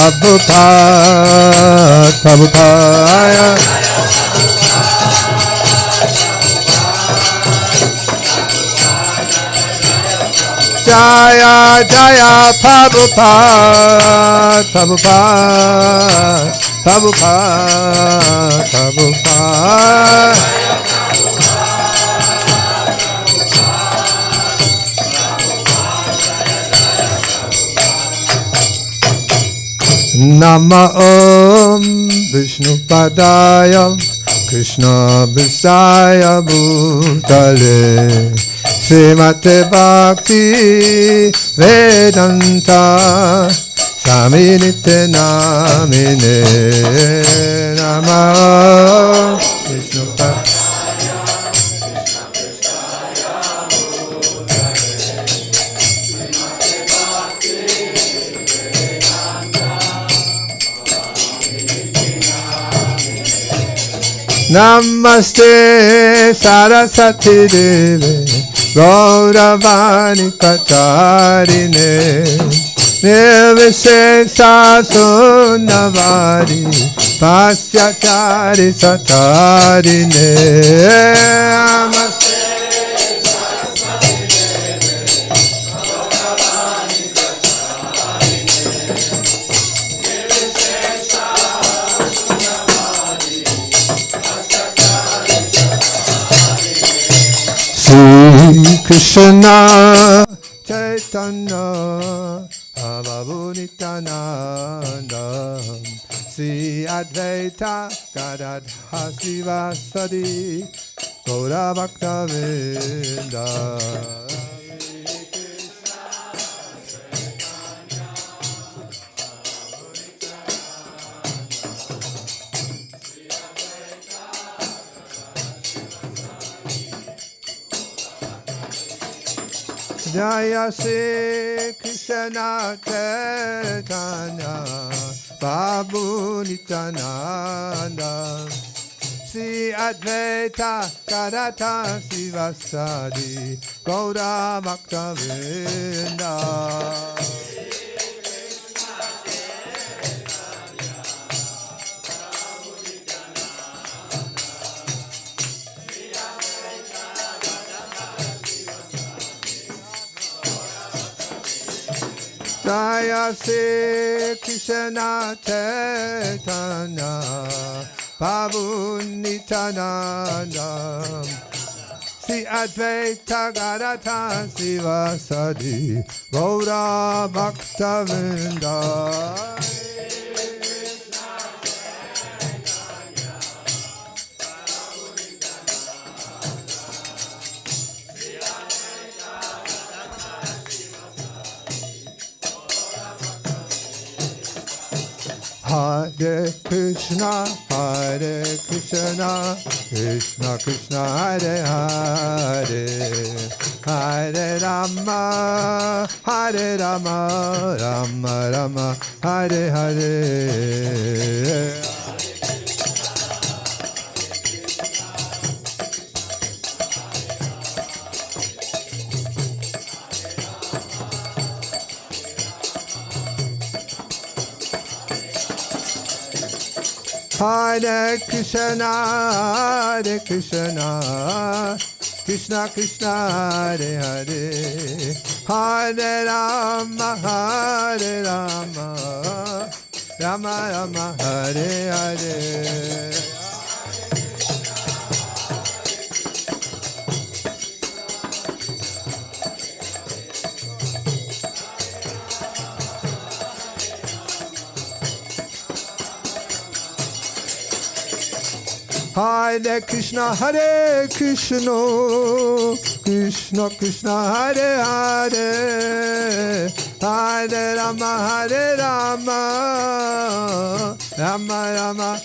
Prabhupada, Prabhupada. Jaya Jaya Prabhupada, Prabhupada, Prabhupada, Prabhupada. Nama Om Vishnu Padaya Krishna Vishaya Bhutale Srimate Bhakti Vedanta Swaminite Namine Nama Om Vishnu Padaya Namaste Saraswati Deve Gauravani Kacharine Nirvishesha Sunnavari Pasyachari Satarine Namaste Krishna Chaitanya Prabhu Nityananda Sri Advaita Gadadha Sivasadi Gaura Bhaktavinda Jaya Shri Krishna Chaitanya Prabhu Nityananda Sri Advaita Gadadha Sivasadi Gaura Bhaktavinda Jaya Shri Krishna Chaitanya Prabhu Nityananda Sri Advaita Gadadha Sivasadi Gaura Bhaktavinda Hare Krishna, Krishna Krishna, Hare Hare, Hare Rama, Rama Rama, Hare Hare. Hare Krishna, Krishna Krishna, Hare Hare, Hare Rama, Rama Rama, Hare Hare. Hare Krishna, Krishna Krishna, Hare Hare, Hare Rama, Rama Rama,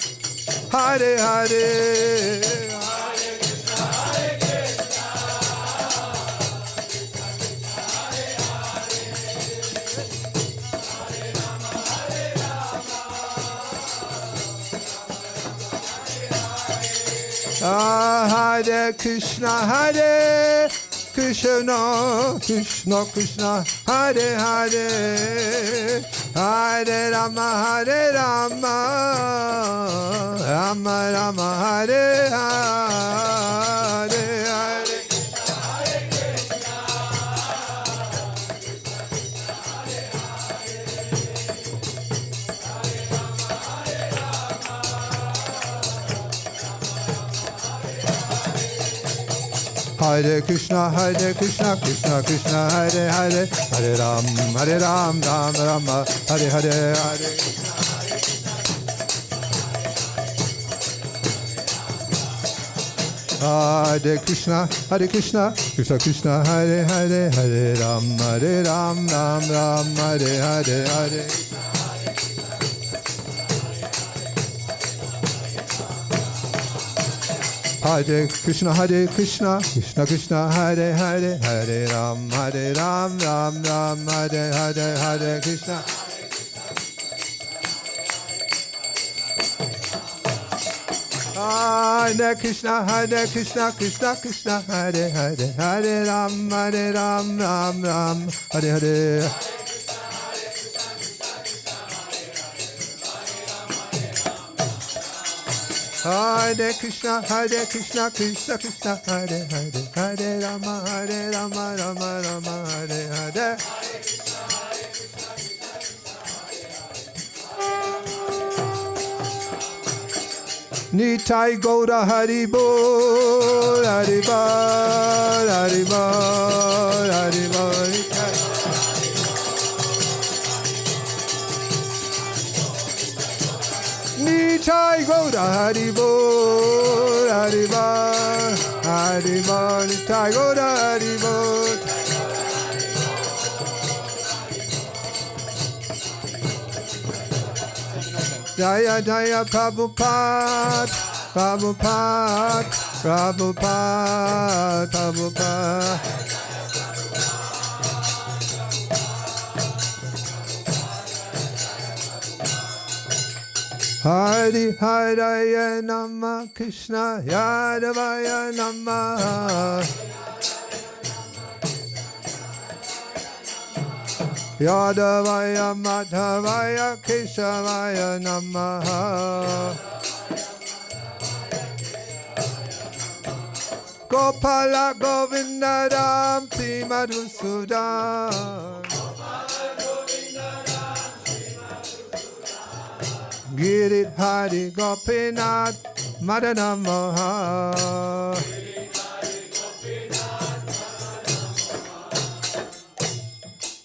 Hare Hare. Hare Krishna, Krishna Krishna, Hare Hare, Hare Rama, Hare Rama, Rama Rama, Hare Hare, Hare Hare Krishna, Krishna Krishna, Hare Hare, Hare Ram, Ram Rama, Hare Hare, Hare Krishna, Krishna Krishna, Hare Hare, Hare Ram, Ram Ram, Hare Hare, Hare Hare Krishna, Krishna Krishna, Hare Hare, Hare Ram, Ram Ram, Hare Hare, Hare Krishna. Hare Krishna, Krishna Krishna, Hare Hare, Hare Ram, Ram Ram, Hare Hare. Hare Krishna, Krishna Krishna, Hare Hare, Hare Rama, Rama Rama, Hare Hare. Nitai Gaura Haribol, Haribol, Haribol, Haribol, Nitai. Nitai Gaura Haribol, Haribol, Haribol, Nitai Gaura Haribol. Jaya Jaya Prabhupada, Prabhupada, Prabhupada, Prabhupada. Hari Haraya Namah Krishna Yadavaya Namah Yadavaya Madhavaya Keshavaya Namaha. Gopala Govinda Ram Sri Madhusudan Girit Hari Gopinath Madana Maha.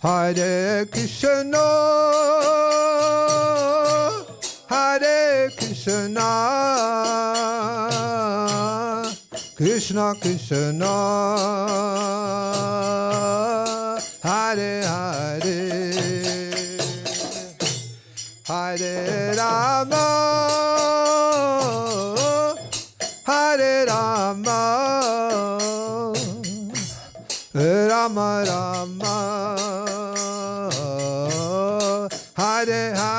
Hare Krishna, Hare Krishna, Krishna Krishna, Hare Hare, Hare Rama, Hare Rama, Rama Rama, Hare Hare.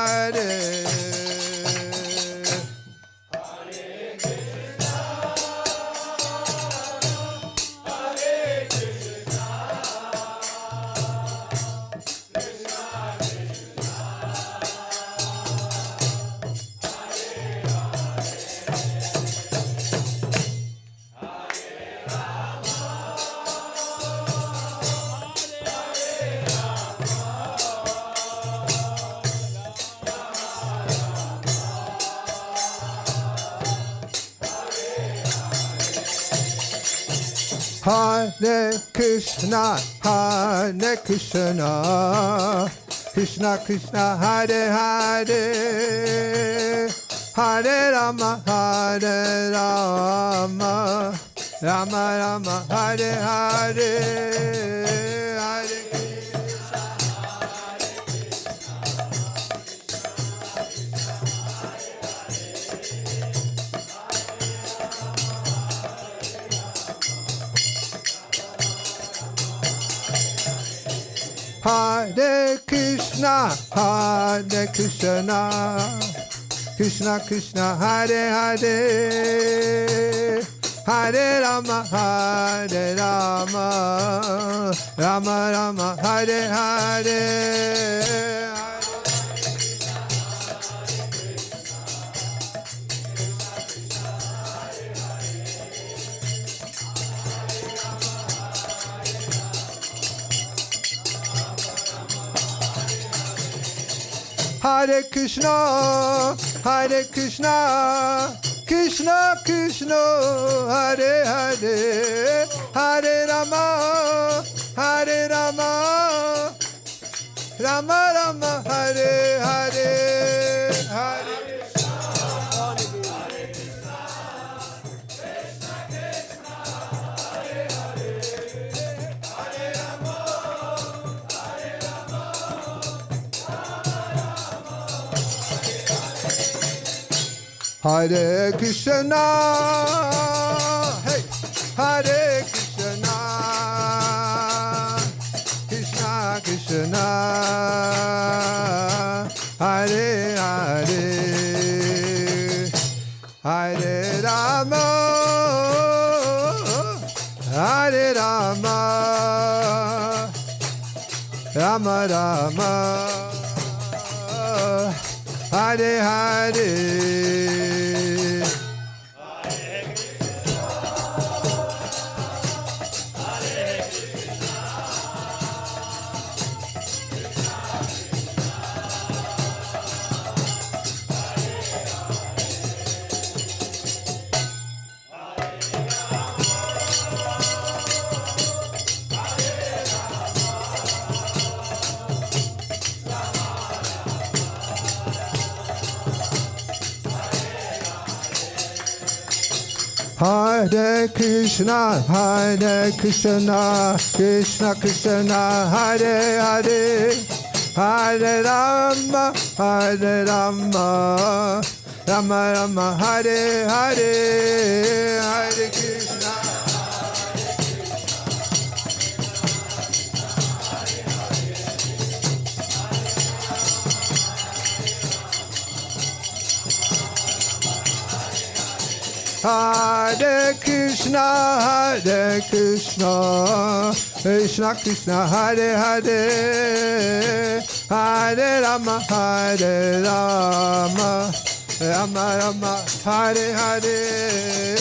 Hare Krishna, Hare Krishna, Krishna Krishna, Hare Hare, Hare Rama, Hare Rama, Rama Rama, Hare Hare, Hare Krishna, Hare Krishna, Hare Krishna, Krishna Krishna, Hare Hare, Hare Rama, Hare Rama, Rama Rama, Hare Hare, Hare Hare Krishna, Hare Krishna, Krishna Krishna, Hare Hare, Hare Rama, Hare Rama, Rama Rama, Hare Hare, Hare Hare Krishna, hey, Hare Krishna, Krishna Krishna, Hare Hare, Hare Rama, Hare Rama, Rama Rama, Hare Hare. Hare Krishna, Krishna Krishna, Hare Hare, Hare Rama, Rama Rama, Hare Hare, Hare Krishna. Hare Krishna, Krishna Krishna, Hare Hare, Hare Rama, Rama Rama, Hare Hare.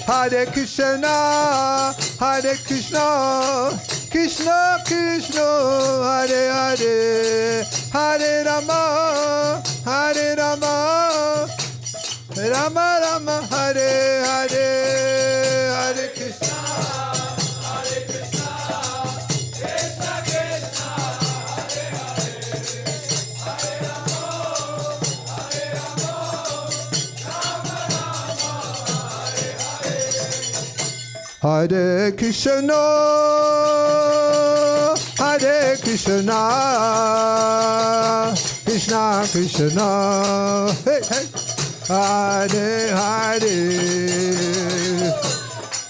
Hare Krishna, Krishna Krishna, Hare Hare, Hare Rama, Rama Rama, Hare Hare, Hare Krishna, Krishna Krishna, Hare Hare, Hare Rama, Rama Rama, Hare Krishna, Krishna Krishna, hey hey, Hare Hare,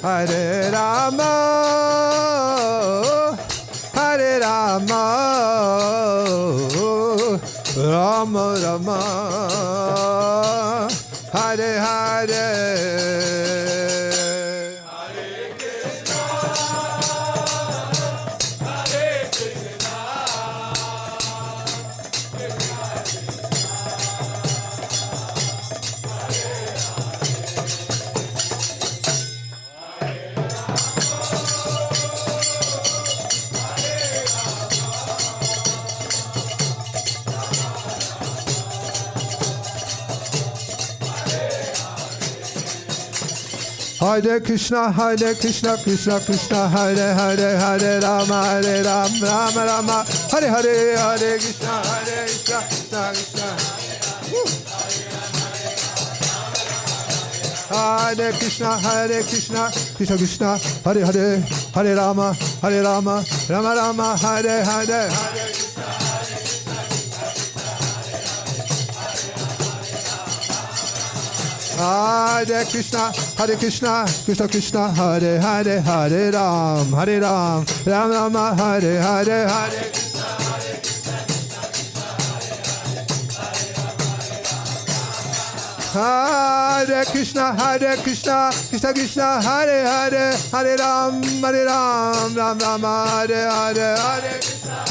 Hare Rama, Rama Rama, Hare Hare. Hare Krishna, Krishna Krishna, Hare Hare, Hare Rama, Rama Rama, Hare Hare, Hare Krishna, Krishna Krishna. Hare Krishna, Krishna Krishna, Hare Hare, Hare Rama, Rama Rama, Hare Hare, Hare Krishna, Krishna Krishna, Hare Hare, Hare Ram, Ram Rama, Hare Hare, Hare Krishna, Krishna Krishna, Hare Hare, Hare Ram, Ram Rama, Hare Hare, Hare Krishna,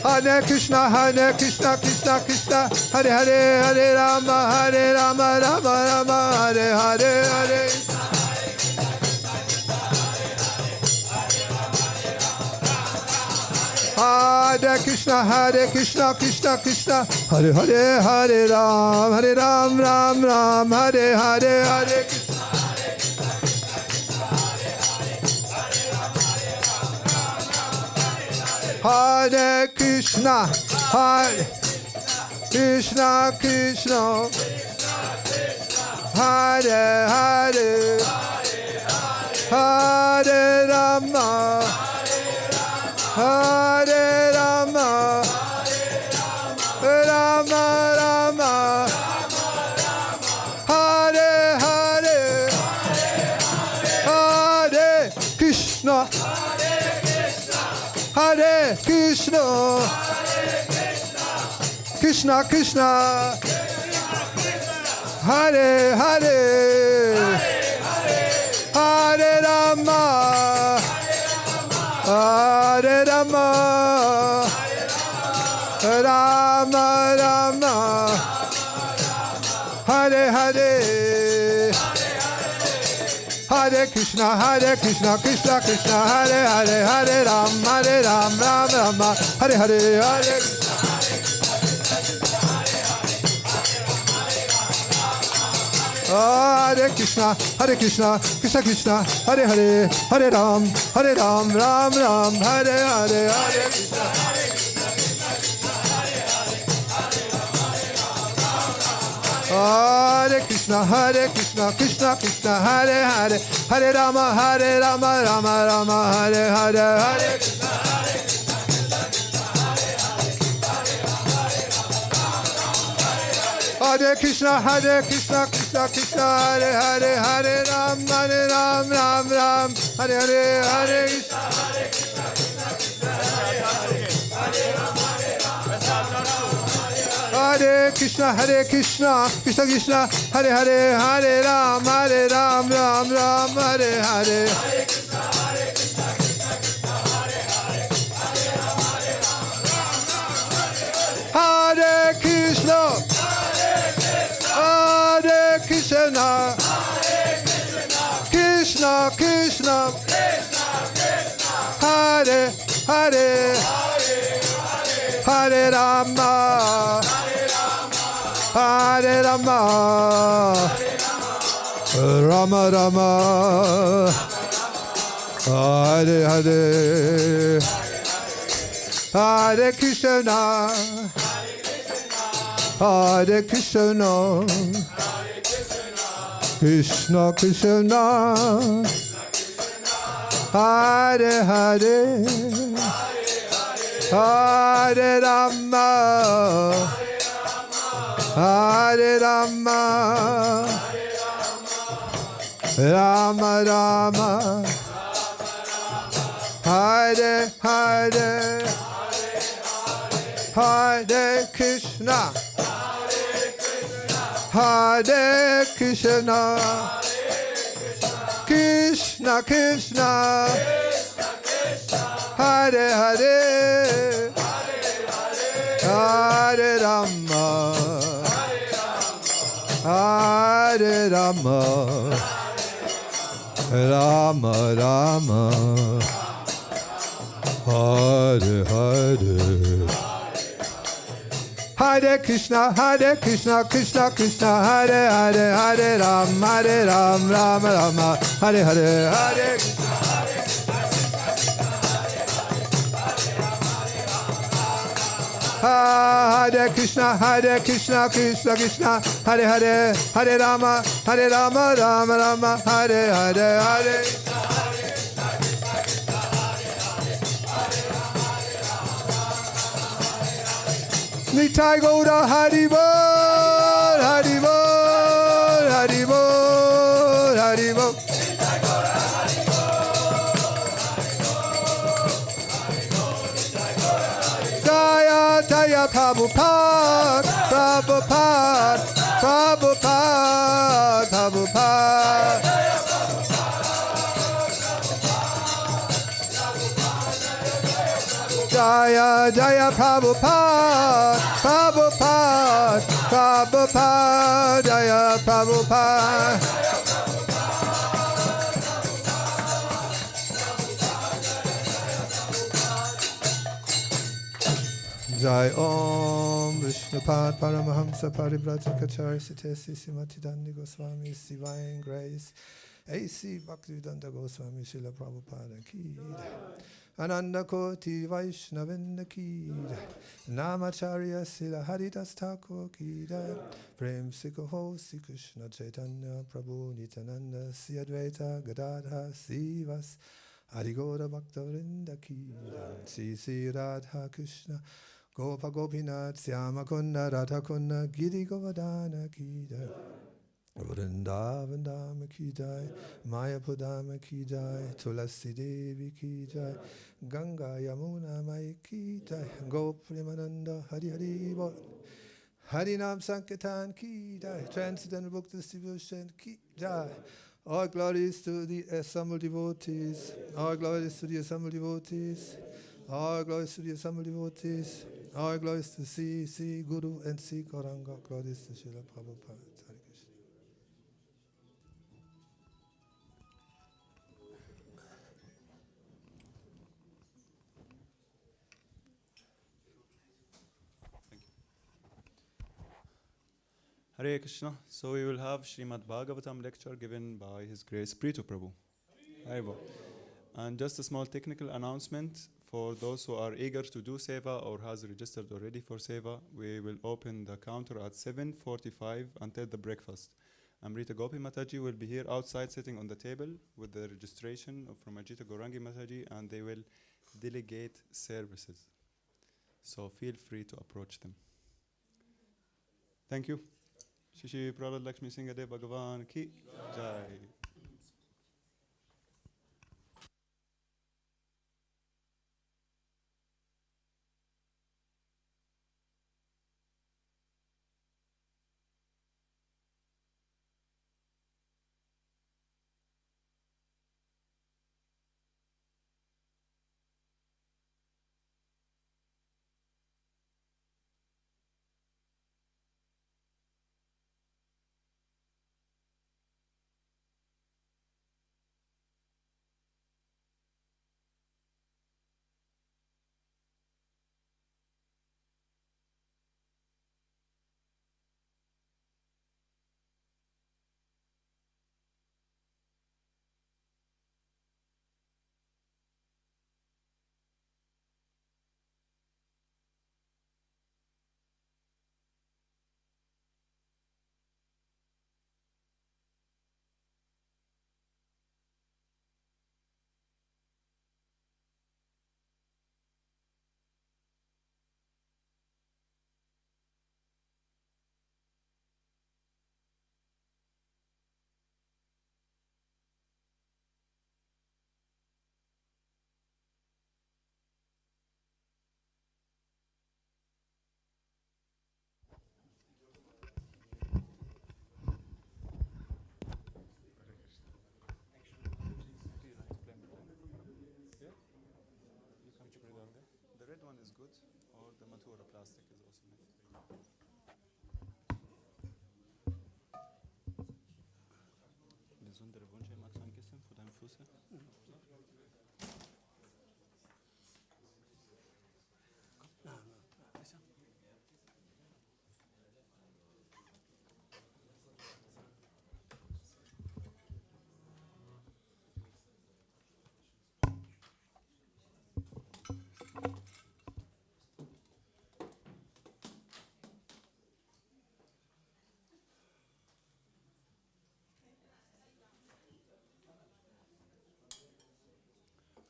Hare Krishna, Krishna Krishna, Hare Hare, Hare Rama, Rama Rama, Hare Hare, Hare. Hare Krishna, Krishna Krishna, Hare Hare, Hare Ram, Ram Ram, Hare Hare, Hare Krishna. Hare Krishna, Hare Krishna Krishna, Hare Hare, Hare Rama, Hare Rama, Rama Rama, Hare Hare, Hare Krishna, Hare Krishna, Krishna Krishna, Hare Hare, Hare Rama, Hare Rama, Rama Rama, Hare Hare, Hare Krishna, Krishna Krishna, Hare Hare, Hare Ram, Ram Rama, Hare Hare, Hare. Hare Krishna, Krishna Krishna, Hare Hare, Hare Ram, Ram Ram, Hare Hare, Hare Krishna. Hare Krishna, Krishna Krishna, Hare Hare, Hare Rama, Rama Rama, Hare Hare, Hare Krishna. Hare Krishna, Krishna Krishna, Hare Hare, Hare Ram, Ram Ram, Hare Hare, Hare Krishna. Hare Krishna, Krishna Krishna, Hare Hare, Hare Ram, Ram Ram, Hare Hare. Hare Krishna, Hare Krishna, Krishna Krishna, Hare Hare, Hare Rama, Hare Rama, Rama Rama, Hare Hare, Hare Krishna, Hare Krishna, Krishna Krishna, Hare Hare, Hare Rama, Hare Rama, Rama Rama, Hare Hare, Hare Krishna, Hare Krishna, Krishna Krishna, Hare Hare, Hare Rama, Hare Rama, Rama Rama, Hare Hare. Hare Krishna, Krishna Krishna, Hare Hare, Hare Ram, Ram Rama, Hare Hare, Hare Krishna. Hare Krishna, Krishna Krishna, Hare Hare, Hare Rama, Rama Rama, Hare Hare, Hare. Nitai Gaura Hari Bol, Hari Bol, Hari Bol, Hari Bol. Jaya Jaya Prabhupada, Prabhupada, Prabhupada, Prabhupada. Jaya Jaya Prabhupada, Prabhupada, Prabhupada, Jaya Prabhupada. Jai Om Vishnupad Paramahamsa Parivrajacharya Sitesi Simatidandi Goswami Divine Grace A.C. Bhaktivedanta Goswami Srila Prabhupada Ki Ananda Koti Vaishnavinda Ki Namacharya Srila Haridas Thakur Ki Prem Sikho Sri Krishna Chaitanya Prabhu Nityananda Sri Advaita Gadadha Sivas Adigoda Bhaktivinoda Ki Sri Sri Radha Krishna Gopa Gopinath Syama Kunda Radha Kunda Giri Govardhana Ki Jai Vrindavan Dhama Ki Jai Maya Pudama Ki Jai Tulasi Devi Ki Jai Ganga Yamuna Mai Ki Jai Goprimananda Hari Hari Bol Harinam Sankirtan Ki Jai Transcendental Book Distribution Ki Jai. All glories to the assembled devotees. All glories to the assembled devotees. All glories to the assembled devotees. All glories to C. Guru and C. Gauranga. Glories to Srila Prabhupada. Hare Krishna. Hare Krishna. So we will have Srimad Bhagavatam lecture given by His Grace Prithu Prabhu. Haribo. And just a small technical announcement for those who are eager to do seva or has registered already for seva. We will open the counter at 7:45 until the breakfast. Amrita Gopi Mataji will be here outside sitting on the table with the registration from Ajita Gorangi Mataji, and they will delegate services. So feel free to approach them. Thank you. Shishi Prabhupada Lakshmi Singade Bhagavan Ki Jai. The red one is good, or the Matura plastic is also nice. Besondere Wünsche magst du ein Kissen für deine Füße?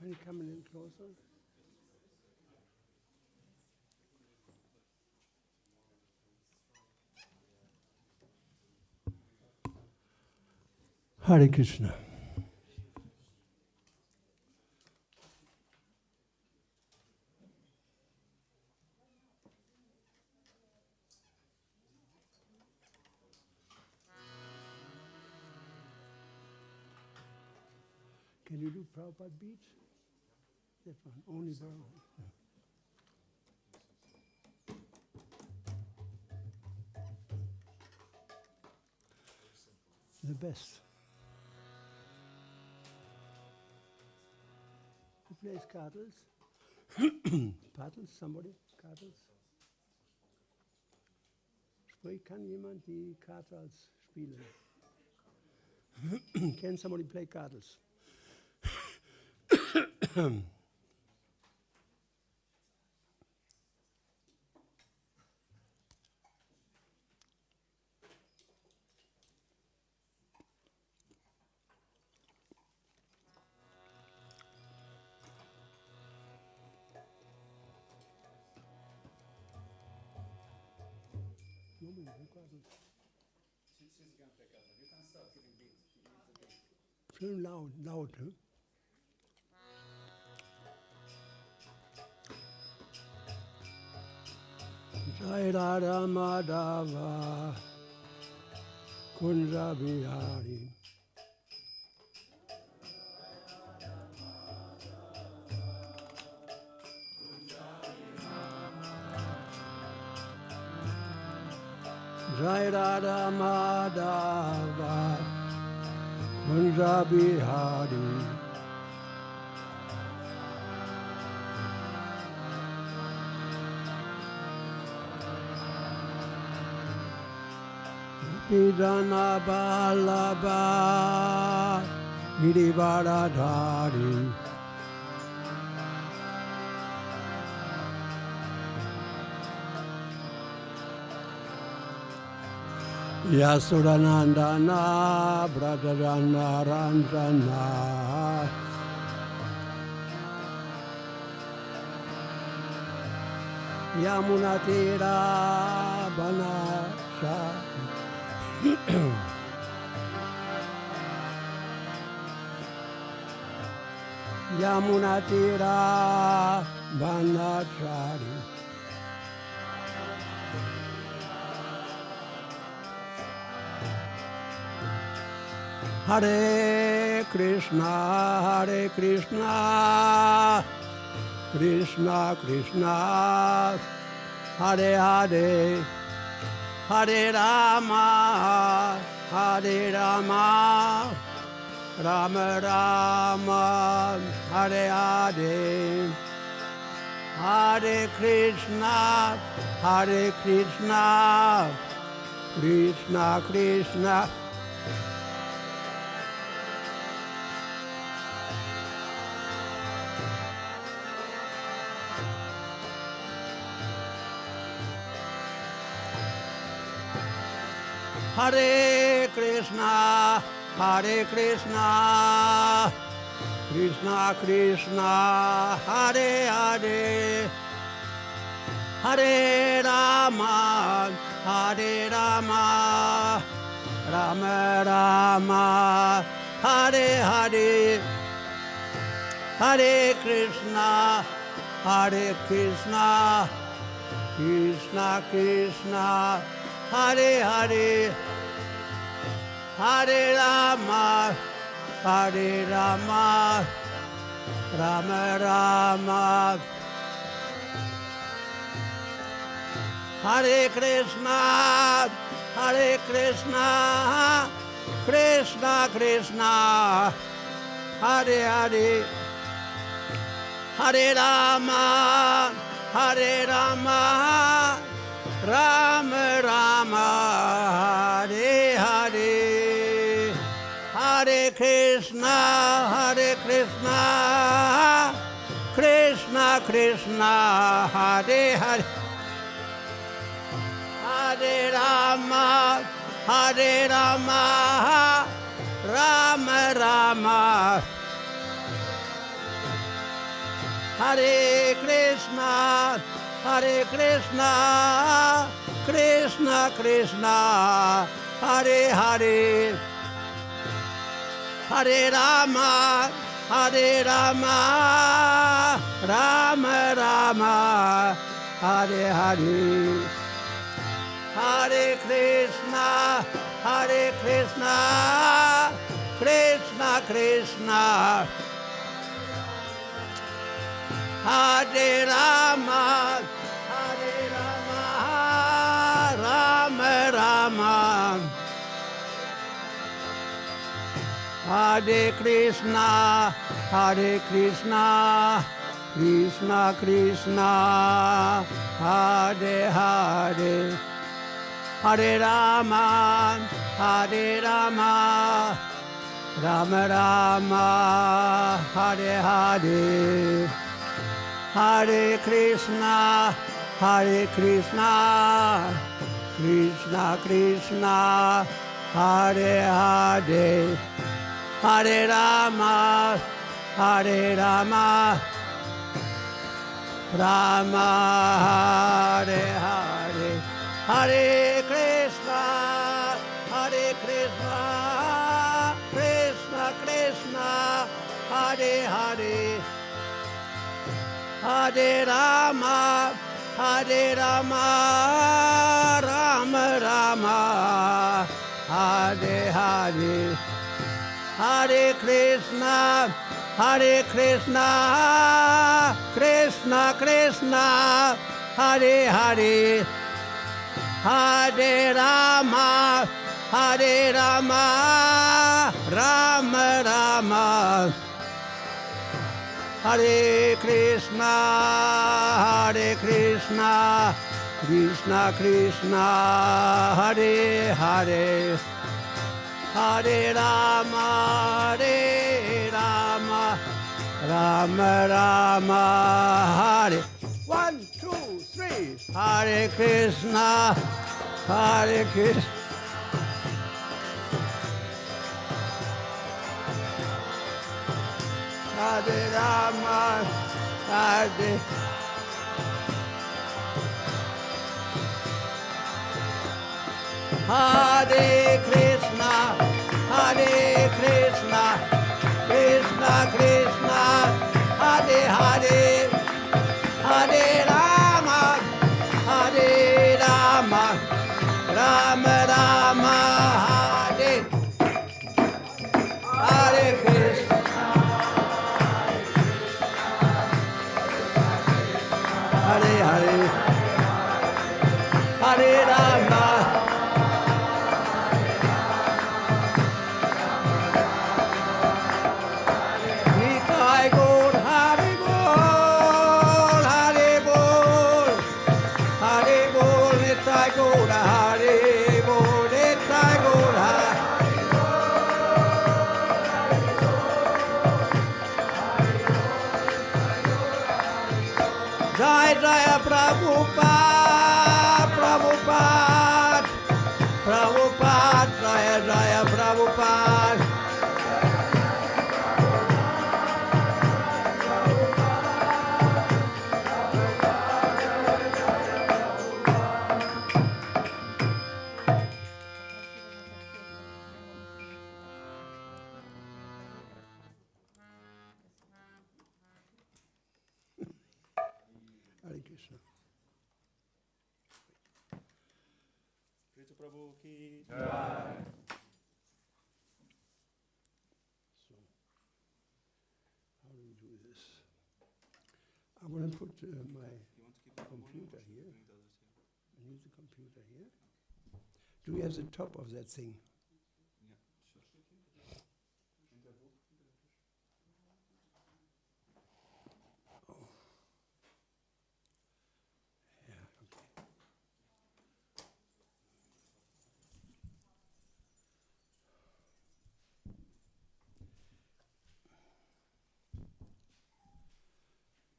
Are you coming in closer? Hare Krishna. Can you do Prabhupada beats? That one, only Prabhupada. the best. Who plays cartels? Paddles, somebody? Cartels? Kann jemand die Cartels spielen? Can somebody play cartels? Schön laut, huh? Jai Radha Madhava Kunja Bihari. Jai Radha Madhava Kunja Bihari. Pidana Balaba Girivardhari. Yasudanandana Bradharana Ranjana. Yamunatira Banasha. Yamunatira Banachari. Hare Krishna, Hare Krishna, Krishna Krishna, Hare Hare, Hare Rama, Hare Rama, Rama Rama, Hare Hare, Hare Krishna, Hare Krishna, Krishna Krishna. Hare Krishna, Hare Krishna, Krishna Krishna, Hare Hare, Hare Rama, Hare Rama, Rama Rama, Hare Hare, Hare Krishna, Hare Krishna, Krishna Krishna, Hare Hare, Hare Rama, Hare Rama, Rama Rama, Hare Krishna, Hare Krishna, Krishna Krishna, Hare Hare, Hare Rama, Hare Rama, Rama Rama, Hare Hare, Hare Krishna, Hare Krishna, Krishna Krishna, Hare Hare, Hare Rama, Hare Rama, Rama Rama, Hare Krishna, Hare Krishna, Krishna Krishna, Hare Hare, Hare Rama, Hare Rama, Rama Rama, Hare Hare, Hare Krishna, Hare Krishna, Krishna Krishna, Hare Rama, Hare Rama, Rama Rama, Hare Krishna, Hare Krishna, Krishna Krishna, Hare Hare, Hare Rama, Hare Rama, Rama Rama, Hare Hare, Hare Krishna, Hare Krishna, Krishna Krishna, Hare Hare, Hare Rama, Hare Rama, Rama Hare Hare, Hare Krishna, Hare Krishna, Krishna Krishna, Hare Hare, Hare Rama, Hare Rama, Rama Rama, Hare Hare, Hare Krishna, Hare Krishna, Krishna Krishna, Hare Hare, Hare Rama, Hare Rama, Rama Rama, Hare Krishna, Hare Krishna, Krishna Krishna, Hare Hare, Hare Rama, Hare Rama, Rama Rama, Hare. 1, 2, 3. Hare Krishna, Hare Krishna. Hare Rama, Hare. Hare Krishna, Hare Krishna, Krishna Krishna, Hare Hare, Hare Rama, Hare Rama, Rama Rama, Hare, Hare Krishna, Hare Hare, Hare Rama. Jai Jaya Prabhupada, Prabhupada, Prabhupada, Jaya Jaya Prabhupada. Hare Krishna. Prithu Prabhu ki So, how do we do this? I want to put my computer here and use the computer here. Do we have the top of that thing? Oh. Yeah, okay.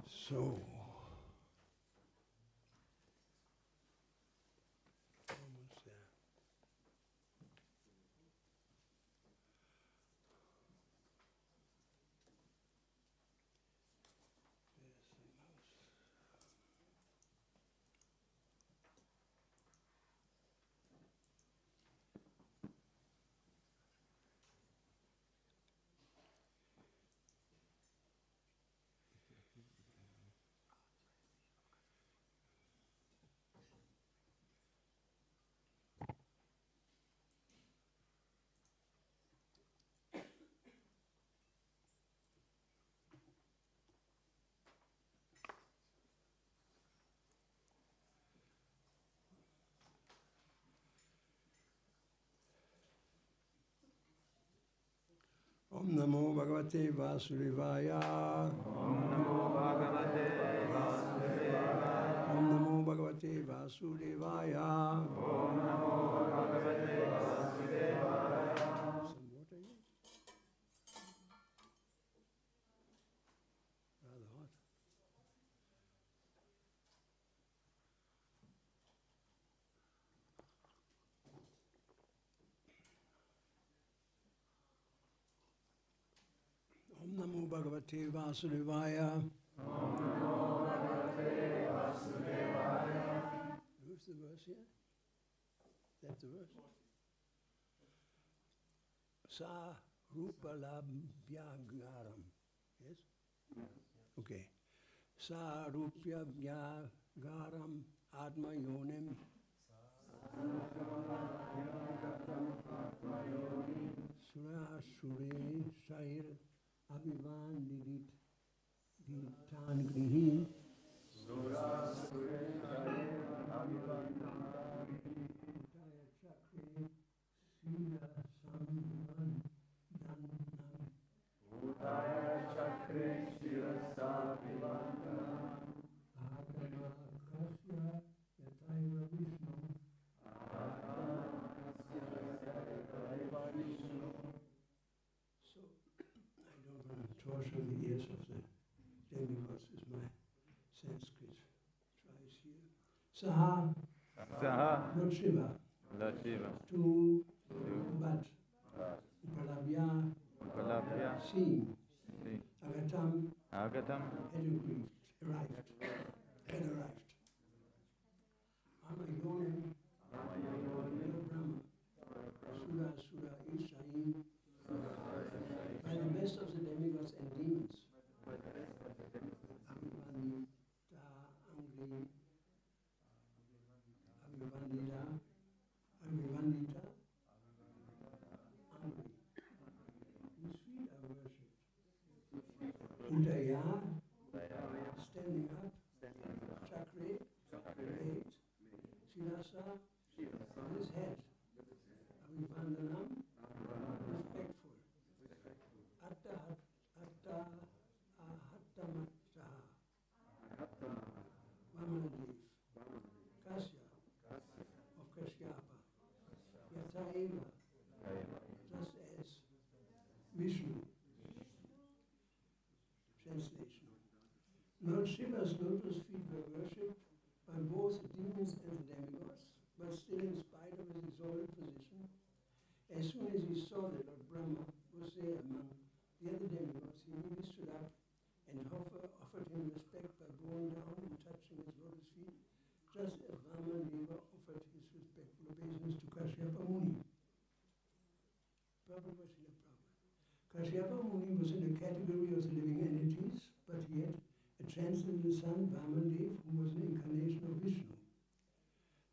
So, almost there. There's the mouse. Om Namo Bhagavate Vasudevaya. Om Namo Bhagavate Vasudevaya. Om Namo Bhagavate Vasudevaya. Om Namo Bhagavate Vasudevaya. Some water here? Rather hot. Om Namo Bhagavate Vasudevaya. Om Namo Bhagavate Vasudevaya. Who's the verse here? That's the verse. Sa Rupalabhyagaram. Yes? Okay. Sa Rupyabhyagaram Atma Yonim. Sura Sure Shair Abhivan Didit Ditan Grihi. Utaya Chakre Sila Samvan Dhanam. Utaya Chakre Shirasa Vivandana. Agama Kasya Yataiva Vishnu. So, I don't want to torture the ears of the demigods, is my Sanskrit tries here. Saha, Saha Lord Shiva, Lord Shiva. to but Upalabhya, Upalabhya. seeing, See. Agatam, Agatam. had arrived. Amayonim, Lord Brahma, Sura Sura Ishaim, by the best of the demigods and demons. Abhivandita, Angri, Abhivandita, Abhivandita, Angri. Whose feet are worshipped. Udaya, standing up, Chakre, great, Shilasa, his head, Abhivandanam, respectful, Atta, Ahattamattaha, Vamanadev, Kasya, of Kashyapa, Yataeva, just as Vishnu. Translation. Lord Shiva's lotus feet were worshipped by both the demons and the demigods, but still in spite of his exalted position, as soon as he saw that Lord Brahma was there among the other demigods, he immediately stood up and offered him respect by bowing down and touching his lotus feet, just as Vamanadeva offered his respectful obeisance to Kashyapa Muni. Prabhu. Kashyapa Muni was in the category of the living entities, but yet a transcendental son, Vamandev, who was an incarnation of Vishnu.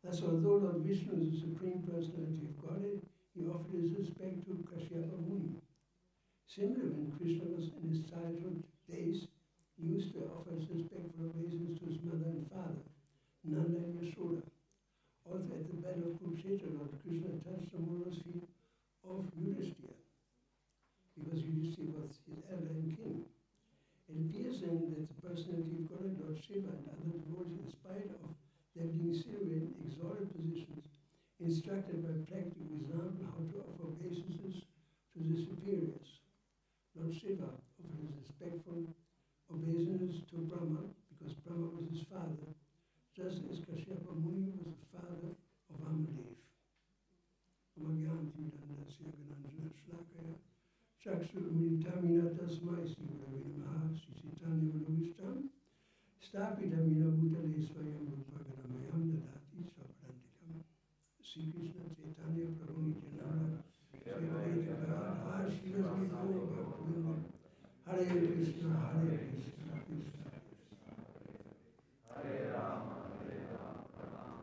Thus, although Lord Vishnu is the Supreme Personality of Godhead, he offered his respect to Kashyapa Muni. Similarly, when Krishna was in his childhood days, he used to offer his respectful obeisance to his mother and father, Nanda and Yashoda. Also, at the battle of Kurukshetra, Lord Krishna touched the morose feet of Yudhishthira, because Yudhishthira was his elder and king. It appears then that the personality of God, Lord Shiva, and other devotees, in spite of their being silver in exalted positions, instructed by practical example how to offer obeisances to the superiors. Lord Shiva offered his respectful obeisances to Brahma, because Brahma was his father, just as Kashyapa Muni was the father of Vamadev. Chakshurmilitamina tasmai Sri Gurave Namaha Sri Chaitanya Manavishtam Sthapitamina Bhutale Swayam Rupagadamaya Dadati Swapadandikam Sri Krishna Chaitanya Prabhu Nityananda Sri Advaita Gadadhar Sri Gaura Bhaktivinoda Hare Krishna Hare Krishna Krishna Hare Rama, Hare Rama, Rama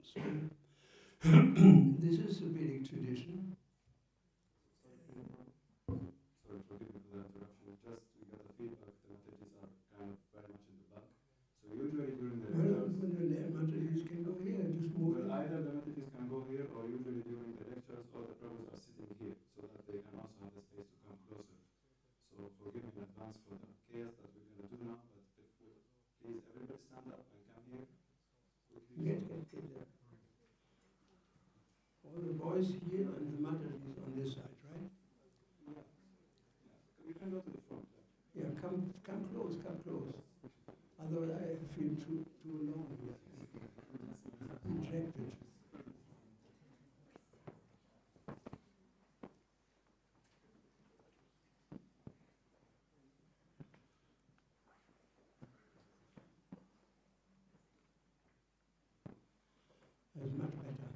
So, this is the Vedic tradition. Sorry, forgive me for the interruption. Just we got the feedback. The messages are kind of very much in the back. So usually during the Well, lectures, when the matatis can go here, just move well, in. either the messages can go here, or usually during the lectures, all the Prabhus are sitting here, so that they can stand up and come here. Get there. All the boys here and the mother is on this side, right? You can go to the front. Yeah, come close. Otherwise I feel too alone here. Rejected. That's much better.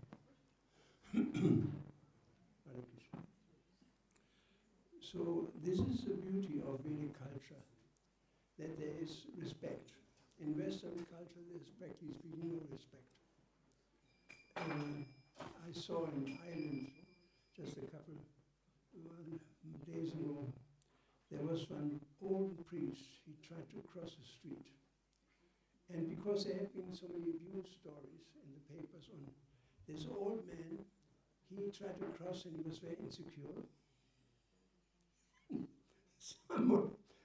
Hare Krishna. So this is the beauty of Vedic culture, that there is respect. In Western culture, there's practically speaking no respect. I saw in Ireland just a couple days ago, there was one old priest. He tried to cross the street. And because there have been so many abuse stories in the papers on this old man, he tried to cross and he was very insecure.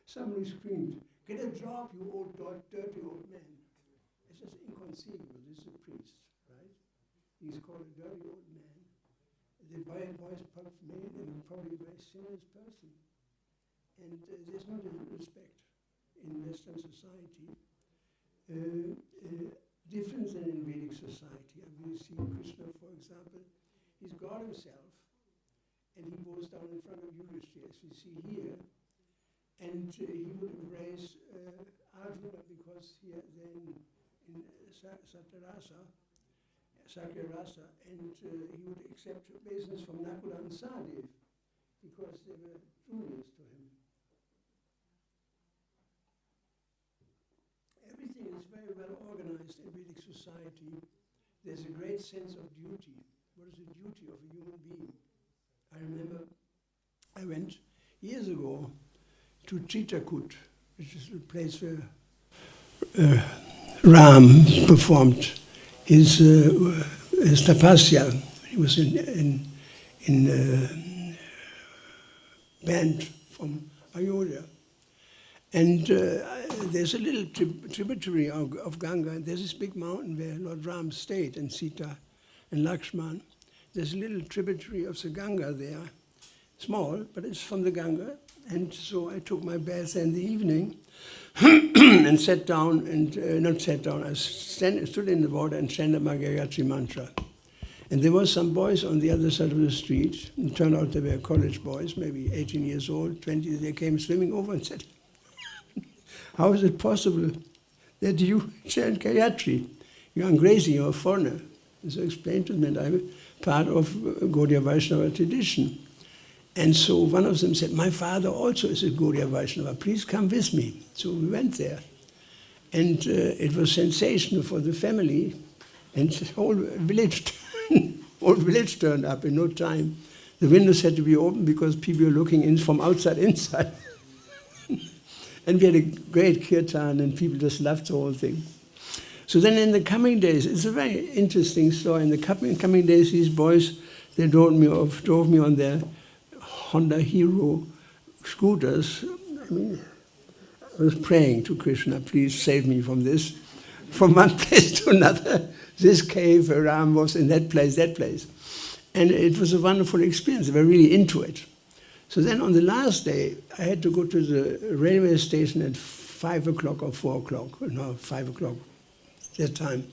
Somebody screamed, "Get a job, you old, dirty old man." It's just inconceivable. This is a priest, right? He's called a dirty old man. The boys made him probably a very serious person. And there's no respect in Western society. Different than in Vedic society. I mean, you see Krishna, for example, he's God himself, and he goes down in front of Yudhishthira, as we see here, and he would embrace Arjuna because they're in Sakyarasa, and he would accept business from Nakula and Sahadev because they were juniors to him. Everything is very well organized in Vedic society. There's a great sense of duty. What is the duty of a human being? I remember I went years ago to Chitakut, which is a place where Ram performed his tapasya. He was in band from Ayodhya. And there's a little tributary of Ganga, and there's this big mountain where Lord Ram stayed, and Sita and Lakshman. There's a little tributary of the Ganga there, small, but it's from the Ganga. And so I took my bath in the evening and sat down, and not sat down, I stood in the water and chanted my Gayatri mantra. And there were some boys on the other side of the street. It turned out they were college boys, maybe 18 years old, 20. They came swimming over and said, "How is it possible that you chant Gayatri? You're crazy, you're a foreigner." And so I explained to them that I'm part of Gaudiya Vaishnava tradition. And so one of them said, "My father also is a Gaudiya Vaishnava. Please come with me." So we went there. And it was sensational for the family. And the whole village turned up in no time. The windows had to be opened because people were looking in from outside inside. And we had a great kirtan, and people just loved the whole thing. So then in the coming days, it's a very interesting story. In the coming days, these boys, they drove me on their Honda Hero scooters. I mean, I was praying to Krishna, "Please save me from this." From one place to another, this cave, Ram was in that place. And it was a wonderful experience. They were really into it. So then on the last day, I had to go to the railway station at 5 o'clock or 4 o'clock. No, 5 o'clock, that time.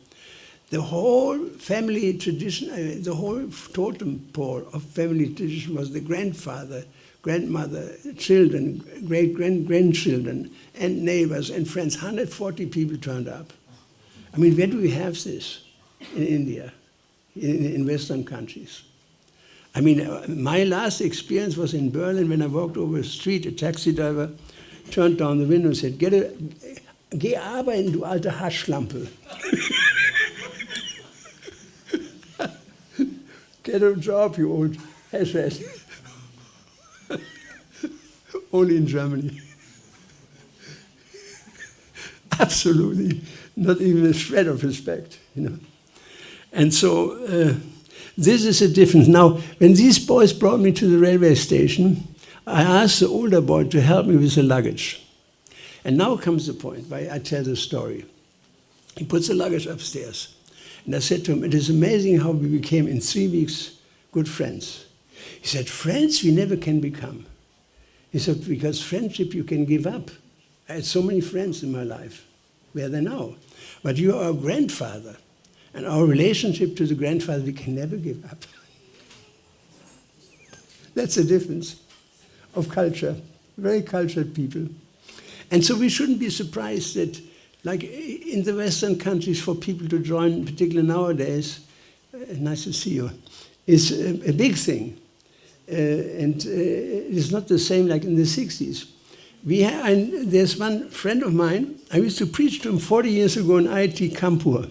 The whole family tradition, the whole totem pole of family tradition was the grandfather, grandmother, children, great-grandchildren, and neighbors and friends. 140 people turned up. I mean, where do we have this? In India, in Western countries. I mean, my last experience was in Berlin when I walked over a street. A taxi driver turned down the window and said, "Geh arbeiten, du alte Haschlampe." Get a job, you old hash. Only in Germany. Absolutely, not even a shred of respect, you know. And so this is a difference. Now, when these boys brought me to the railway station, I asked the older boy to help me with the luggage. And now comes the point why I tell the story. He puts the luggage upstairs. And I said to him, it is amazing how we became in 3 weeks good friends. He said, friends we never can become. He said, because friendship you can give up. I had so many friends in my life. Where are they now? But you are a grandfather. And our relationship to the grandfather we can never give up. That's the difference of culture. Very cultured people. And so we shouldn't be surprised that, like in the Western countries, for people to join, particularly nowadays, nice to see you, is a big thing. And it's not the same like in the 60s. There's one friend of mine, I used to preach to him 40 years ago in IIT Kanpur.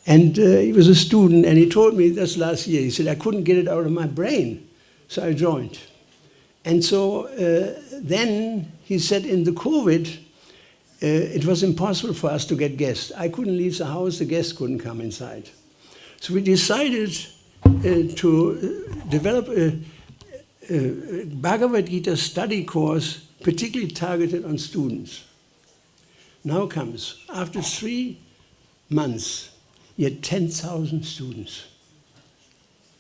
And he was a student, and he told me this last year. He said, I couldn't get it out of my brain, so I joined. And so then he said in the COVID, it was impossible for us to get guests. I couldn't leave the house, the guests couldn't come inside. So we decided to develop a Bhagavad Gita study course, particularly targeted on students. Now comes, after 3 months, you had 10,000 students.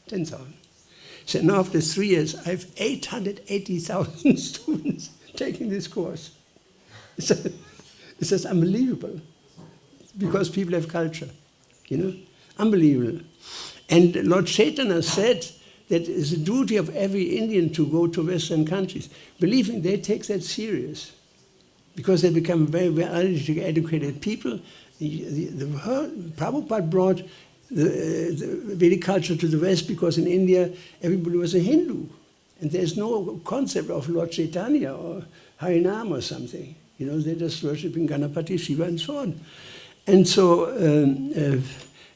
10,000. So now after 3 years, I have 880,000 students taking this course. It's just unbelievable, because people have culture, you know, unbelievable. And Lord Chaitanya said that it's a duty of every Indian to go to Western countries. Believe me, they take that serious, because they become very, very educated people. Prabhupada brought the Vedic culture to the West because in India everybody was a Hindu, and there's no concept of Lord Chaitanya or Harinam or something. You know, they're just worshipping Ganapati, Shiva, and so on. And so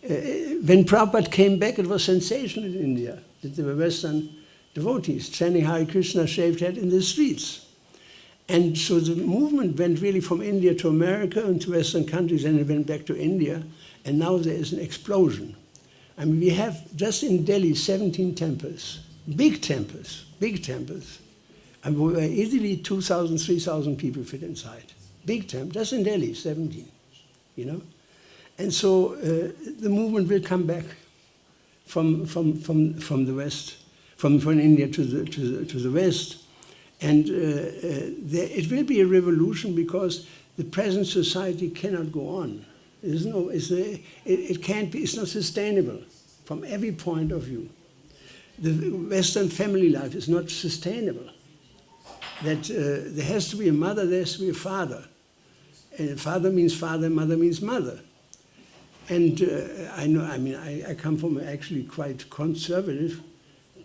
when Prabhupada came back, it was sensational in India that there were Western devotees chanting Hare Krishna shaved head in the streets. And so the movement went really from India to America and to Western countries, and it went back to India. And now there is an explosion. I mean, we have just in Delhi 17 temples, big temples, big temples. And easily 2,000, 3,000 people fit inside. Big temple, just in Delhi, 17, you know. And so the movement will come back from the West, from India to the West. And it will be a revolution, because the present society cannot go on. It can't be, it's not sustainable from every point of view. The Western family life is not sustainable. That there has to be a mother, there has to be a father. And father means father, mother means mother. And I come from an actually quite conservative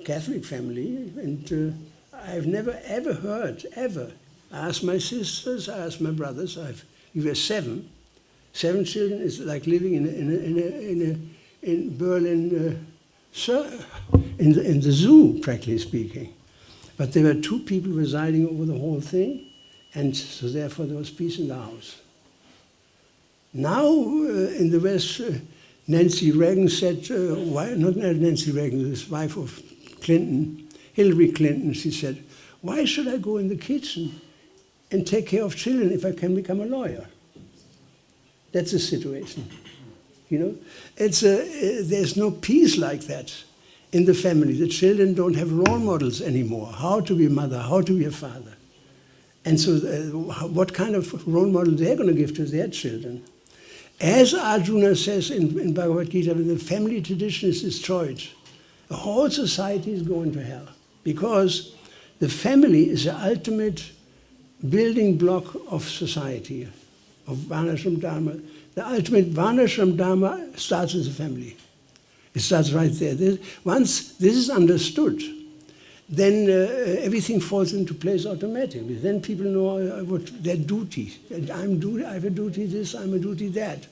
Catholic family, and I've never ever heard, ever. I asked my sisters, I asked my brothers, we were 7. 7 children is like living in Berlin, in the zoo, practically speaking. But there were 2 people residing over the whole thing, and so therefore there was peace in the house. Now in the West, Nancy Reagan said, why not Nancy Reagan, this wife of Clinton, Hillary Clinton, she said, why should I go in the kitchen and take care of children if I can become a lawyer? That's the situation, you know. There's no peace like that in the family. The children don't have role models anymore, how to be a mother, how to be a father. And so what kind of role model they're going to give to their children? As Arjuna says in Bhagavad Gita, when the family tradition is destroyed, the whole society is going to hell, because the family is the ultimate building block of society, of Varnashram Dharma. The ultimate Varnashram Dharma starts with the family. It starts right there. Once this is understood, then everything falls into place automatically. Then people know what their duty. I have a duty this, I'm a duty that.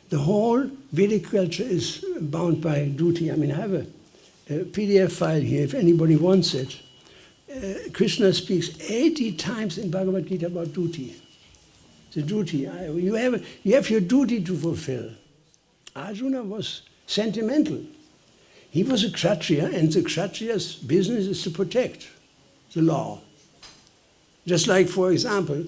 The whole Vedic culture is bound by duty. I mean, I have a PDF file here, if anybody wants it. Krishna speaks 80 times in Bhagavad Gita about duty. The duty, you have your duty to fulfill. Arjuna was sentimental. He was a Kshatriya, and the Kshatriya's business is to protect the law. Just like, for example,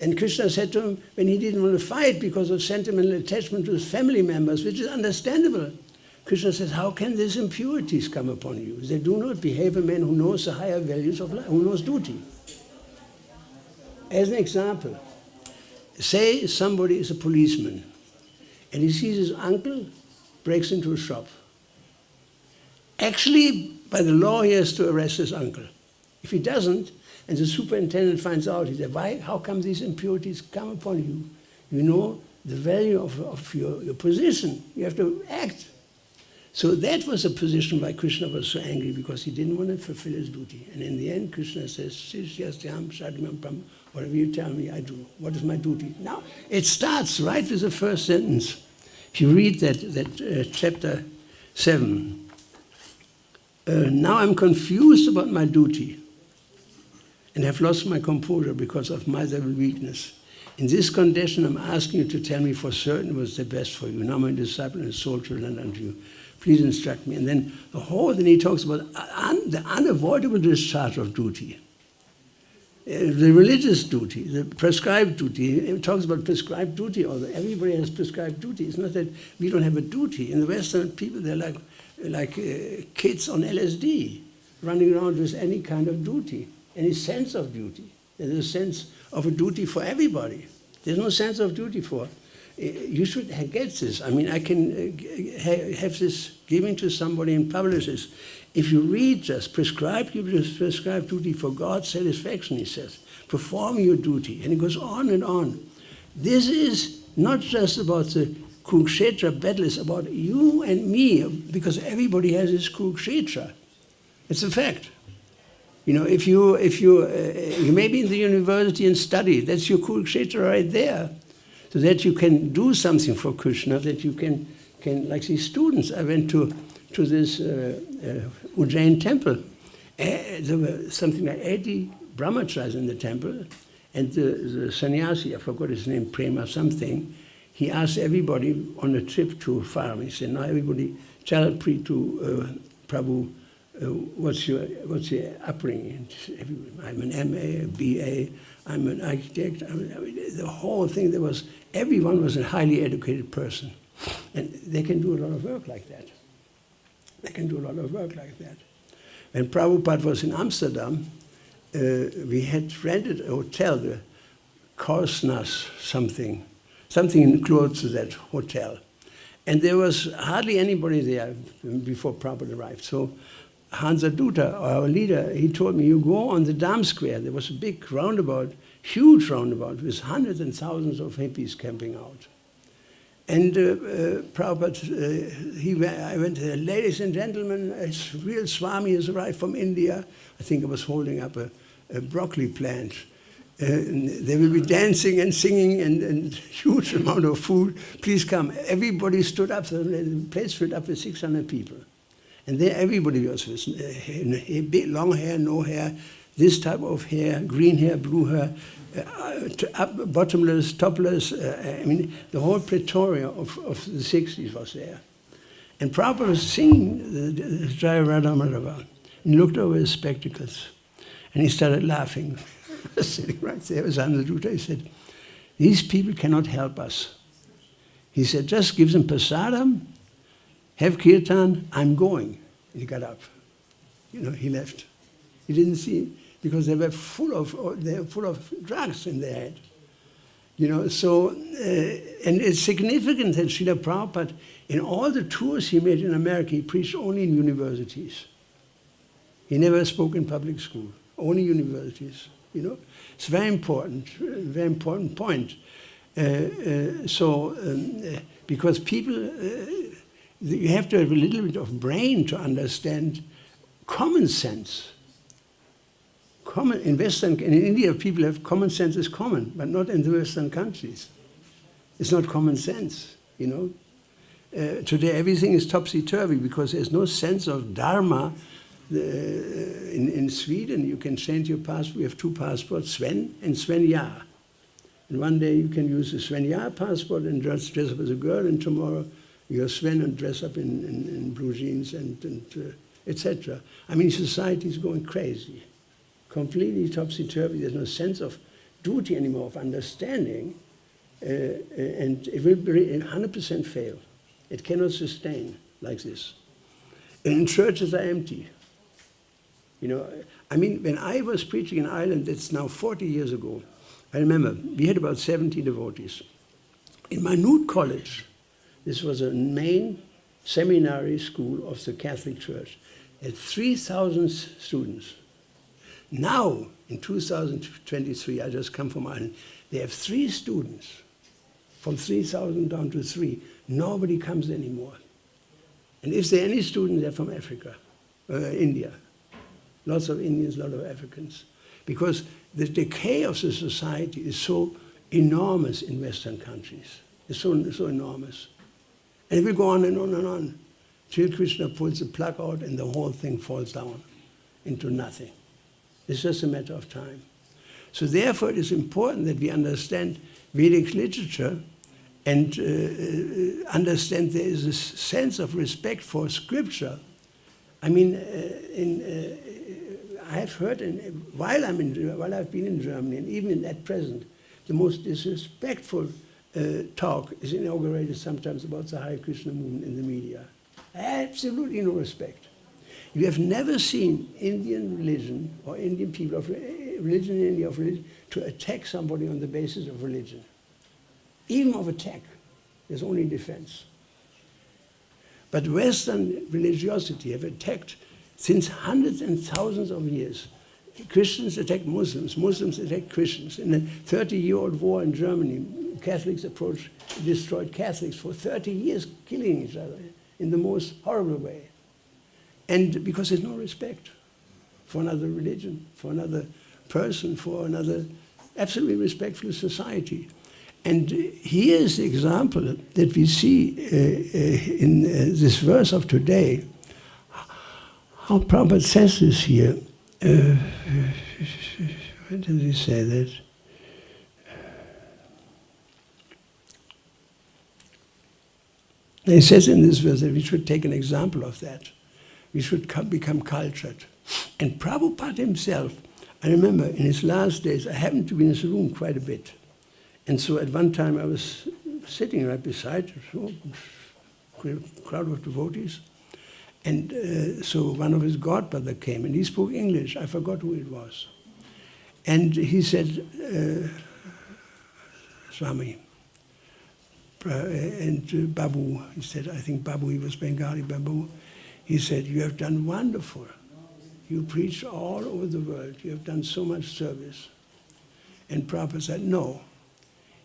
And Krishna said to him, when he didn't want to fight because of sentimental attachment to his family members, which is understandable, Krishna says, how can these impurities come upon you? They do not behave a man who knows the higher values of life, who knows duty. As an example, say somebody is a policeman and he sees his uncle breaks into a shop. Actually, by the law, he has to arrest his uncle. If he doesn't, and the superintendent finds out, he said, why, how come these impurities come upon you? You know the value of your position. You have to act. So that was a position why Krishna was so angry, because he didn't want to fulfill his duty. And in the end, Krishna says, whatever you tell me, I do. What is my duty? Now, it starts right with the first sentence. If you read that chapter 7, now I'm confused about my duty and have lost my composure because of miserable weakness. In this condition, I'm asking you to tell me for certain what's the best for you. Now my disciple and soul to learn unto you. Please instruct me. And then then he talks about the unavoidable discharge of duty. The religious duty, the prescribed duty. He talks about prescribed duty, although everybody has prescribed duty. It's not that we don't have a duty. In the Western people, they're like kids on LSD, running around with any kind of duty, any sense of duty. There's a sense of a duty for everybody. There's no sense of duty for. You should get this. I mean, I can have this given to somebody and publish this. If you read just prescribed duty for God's satisfaction, he says, perform your duty. And it goes on and on. This is not just about the Kurukshetra battle, it's about you and me, because everybody has his Kurukshetra. It's a fact. You know, if you may be in the university and study, that's your Kurukshetra right there. So that you can do something for Krishna, that you can like these students. I went to this Ujjain temple. There were something like 80 brahmacharis in the temple, and the sannyasi, I forgot his name, Prema something, he asked everybody on a trip to farm. He said, now everybody tell Prithu, Prabhu, what's your upbringing? I'm an MA, a BA, I'm an architect. The whole thing, everyone was a highly educated person. And they can do a lot of work like that. They can do a lot of work like that. When Prabhupada was in Amsterdam, we had rented a hotel, the Korsnas something close to that hotel. And there was hardly anybody there before Prabhupada arrived. So Hansa Dutta, our leader, he told me, you go on the Dam Square. There was a big roundabout, huge roundabout, with hundreds and thousands of hippies camping out. And Prabhupada, I went there, ladies and gentlemen, a real Swami has arrived from India. I think I was holding up a broccoli plant. They will be dancing and singing and huge amount of food. Please come. Everybody stood up. The place filled up with 600 people. And there everybody was with long hair, no hair, this type of hair, green hair, blue hair, bottomless, topless. I mean, the whole Pretoria of the 60s was there. And Prabhupada was singing the Jaya Radha Madhava, and looked over his spectacles, and he started laughing. I was sitting right there with Hansa Dutta. He said, these people cannot help us. He said, just give them prasadam, have kirtan, I'm going. And he got up. You know, he left. He didn't see, because they were full of drugs in their head. You know, so, and it's significant that Srila Prabhupada, in all the tours he made in America, he preached only in universities. He never spoke in public school, only universities, you know. It's very important point. Because people, you have to have a little bit of brain to understand common sense. In India, people have common sense is common, but not in the Western countries. It's not common sense, you know. Today, everything is topsy-turvy because there's no sense of dharma. In Sweden, you can change your passport. We have two passports, Sven and Svenja. And one day you can use the Svenja passport and dress up as a girl, and tomorrow you're Sven and dress up in blue jeans and etc. I mean, society is going crazy. Completely topsy-turvy. There's no sense of duty anymore of understanding, and it will 100% fail. It cannot sustain like this. And churches are empty. You know, I mean, when I was preaching in Ireland, that's now 40 years ago, I remember we had about 70 devotees. In Minute College, this was a main seminary school of the Catholic Church, had 3,000 students. Now, in 2023, I just come from Ireland, they have 3 students, from 3,000 down to 3. Nobody comes anymore. And if there are any students, they're from Africa, India. Lots of Indians, a lot of Africans. Because the decay of the society is so enormous in Western countries. It's so enormous. And it will go on and on and on, till Krishna pulls the plug out and the whole thing falls down into nothing. It's just a matter of time. So therefore, it is important that we understand Vedic literature and understand there is a sense of respect for scripture. I mean, I have heard, while I've been in Germany, and even at present, the most disrespectful talk is inaugurated sometimes about the Hare Krishna movement in the media. Absolutely no respect. You have never seen Indian religion or Indian people of religion in India to attack somebody on the basis of religion. Even of attack, there's only defense. But Western religiosity have attacked since hundreds and thousands of years. Christians attack Muslims, Muslims attack Christians. In the 30-year-old war in Germany, Catholics destroyed Catholics for 30 years, killing each other in the most horrible way. And because there's no respect for another religion, for another person, for another absolutely respectful society. And here's the example that we see in this verse of today. How Prabhupada says this here. Where does he say that? He says in this verse that we should take an example of that. We should become cultured. And Prabhupada himself, I remember in his last days, I happened to be in his room quite a bit. And so at one time I was sitting right beside a crowd of devotees. And so one of his godbrother came and he spoke English. I forgot who it was. And he said, Swami, and Babu, he said, I think Babu, he was Bengali, Babu. He said, you have done wonderful. You preach all over the world. You have done so much service. And Prabhupada said, no.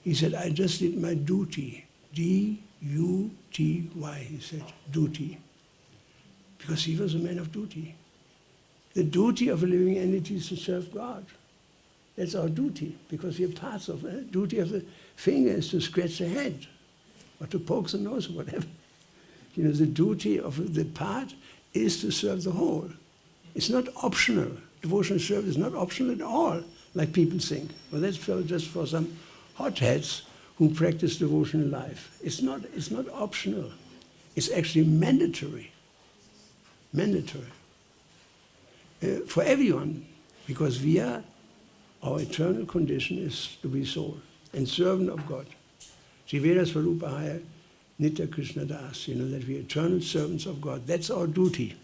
He said, I just did my duty. D-U-T-Y, he said, duty. Because he was a man of duty. The duty of a living entity is to serve God. That's our duty, because we are parts of it. Duty of the finger is to scratch the head, or to poke the nose, or whatever. You know, the duty of the part is to serve the whole. It's not optional. Devotional service is not optional at all, like people think. Well, that's just for some hotheads who practice devotional life. It's not optional. It's actually mandatory. Mandatory. For everyone, because our eternal condition is to be soul and servant of God. Jivera Swarupahaya Nitya Krishna Das, you know, that we are eternal servants of God. That's our duty.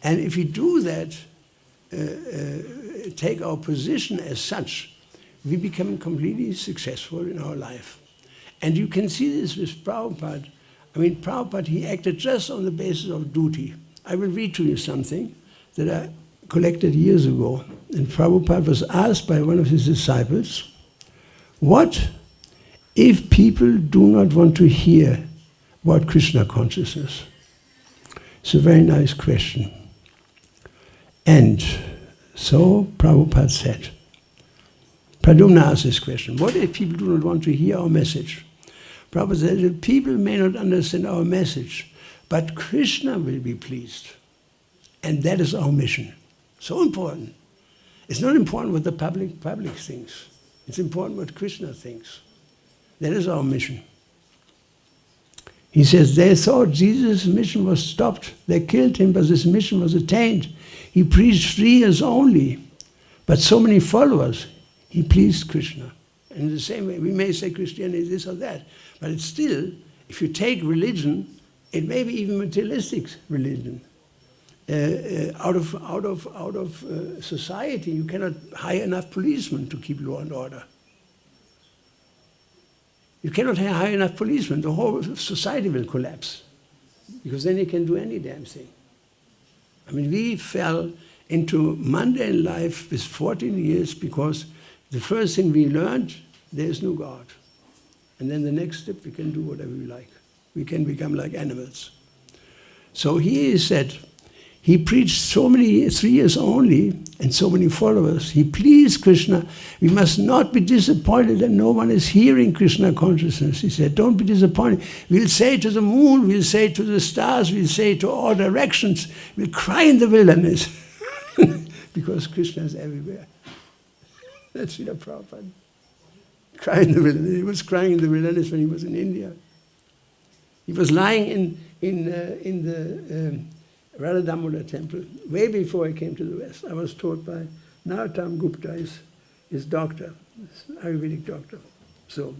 And if we do that, take our position as such, we become completely successful in our life. And you can see this with Prabhupada. I mean, Prabhupada, he acted just on the basis of duty. I will read to you something that I collected years ago. And Prabhupada was asked by one of his disciples, what if people do not want to hear about Krishna consciousness? It's a very nice question. And so Prabhupada said, Pradumna asked this question, what if people do not want to hear our message? Prabhupada said that people may not understand our message, but Krishna will be pleased. And that is our mission. So important. It's not important what the public thinks. It's important what Krishna thinks. That is our mission. He says, they thought Jesus' mission was stopped. They killed him, but his mission was attained. He preached 3 years only, but so many followers. He pleased Krishna. And in the same way, we may say Christianity is this or that, but it's still, if you take religion, it may be even materialistic religion. Out of society, you cannot hire enough policemen to keep law and order. You cannot hire enough policemen, the whole society will collapse, because then you can do any damn thing. I mean, we fell into mundane life with 14 years because the first thing we learned, there is no God. And then the next step, we can do whatever we like. We can become like animals. So he said, he preached so many, 3 years only, and so many followers. He pleased Krishna. We must not be disappointed that no one is hearing Krishna consciousness. He said, don't be disappointed. We'll say to the moon, we'll say to the stars, we'll say to all directions, we'll cry in the wilderness. Because Krishna is everywhere. That's Srila Prabhupada. Cry in the wilderness. He was crying in the wilderness when he was in India. He was lying in the Radha Damodar temple way before I came to the West. I was taught by Narottam Gupta, his doctor, his Ayurvedic doctor. So,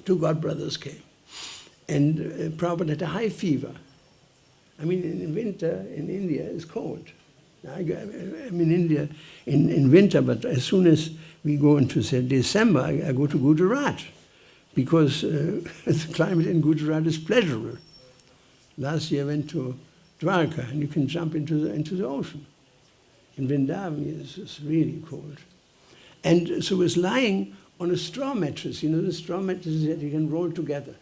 2 godbrothers came. And Prabhupada had a high fever. I mean, in winter in India, it's cold. I'm in India in winter, but as soon as we go into, say, December, I go to Gujarat, because the climate in Gujarat is pleasurable. Last year I went to Dwarka, and you can jump into the ocean. In Vrindavan, it's really cold. And so I was lying on a straw mattress. You know, the straw mattress that you can roll together.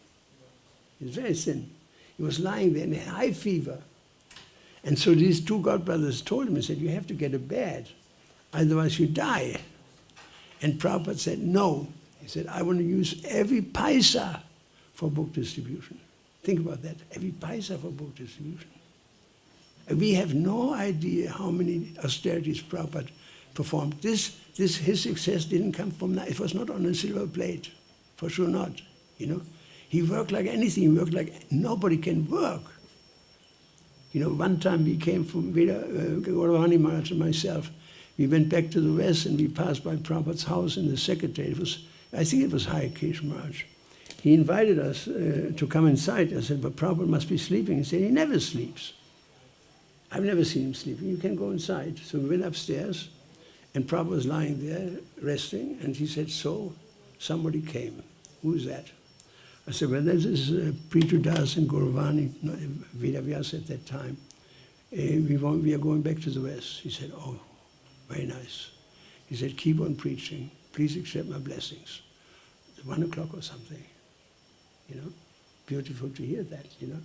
It's very thin. He was lying there in a high fever. And so these 2 godbrothers told him, he said, you have to get a bed, otherwise you die. And Prabhupada said, no. He said, I want to use every paisa for book distribution. Think about that, every paisa for book distribution. And we have no idea how many austerities Prabhupada performed. His success didn't come from, it was not on a silver plate, for sure not, you know. He worked like anything, he worked like nobody can work. You know, one time we came from Gauravani Maharaj and myself, we went back to the West and we passed by Prabhupada's house in the secretary. It was, I think it was Hare Krishna Maharaj. He invited us to come inside. I said, but Prabhupada must be sleeping. He said, he never sleeps. I've never seen him sleeping. You can go inside. So we went upstairs, and Prabhupada was lying there, resting, and he said, so, somebody came. Who's that? I said, well, this is Prithu Das and Gauravani, Vedavyas at that time. We are going back to the West. He said, oh, very nice. He said, keep on preaching. Please accept my blessings. 1 o'clock or something, you know. Beautiful to hear that, you know.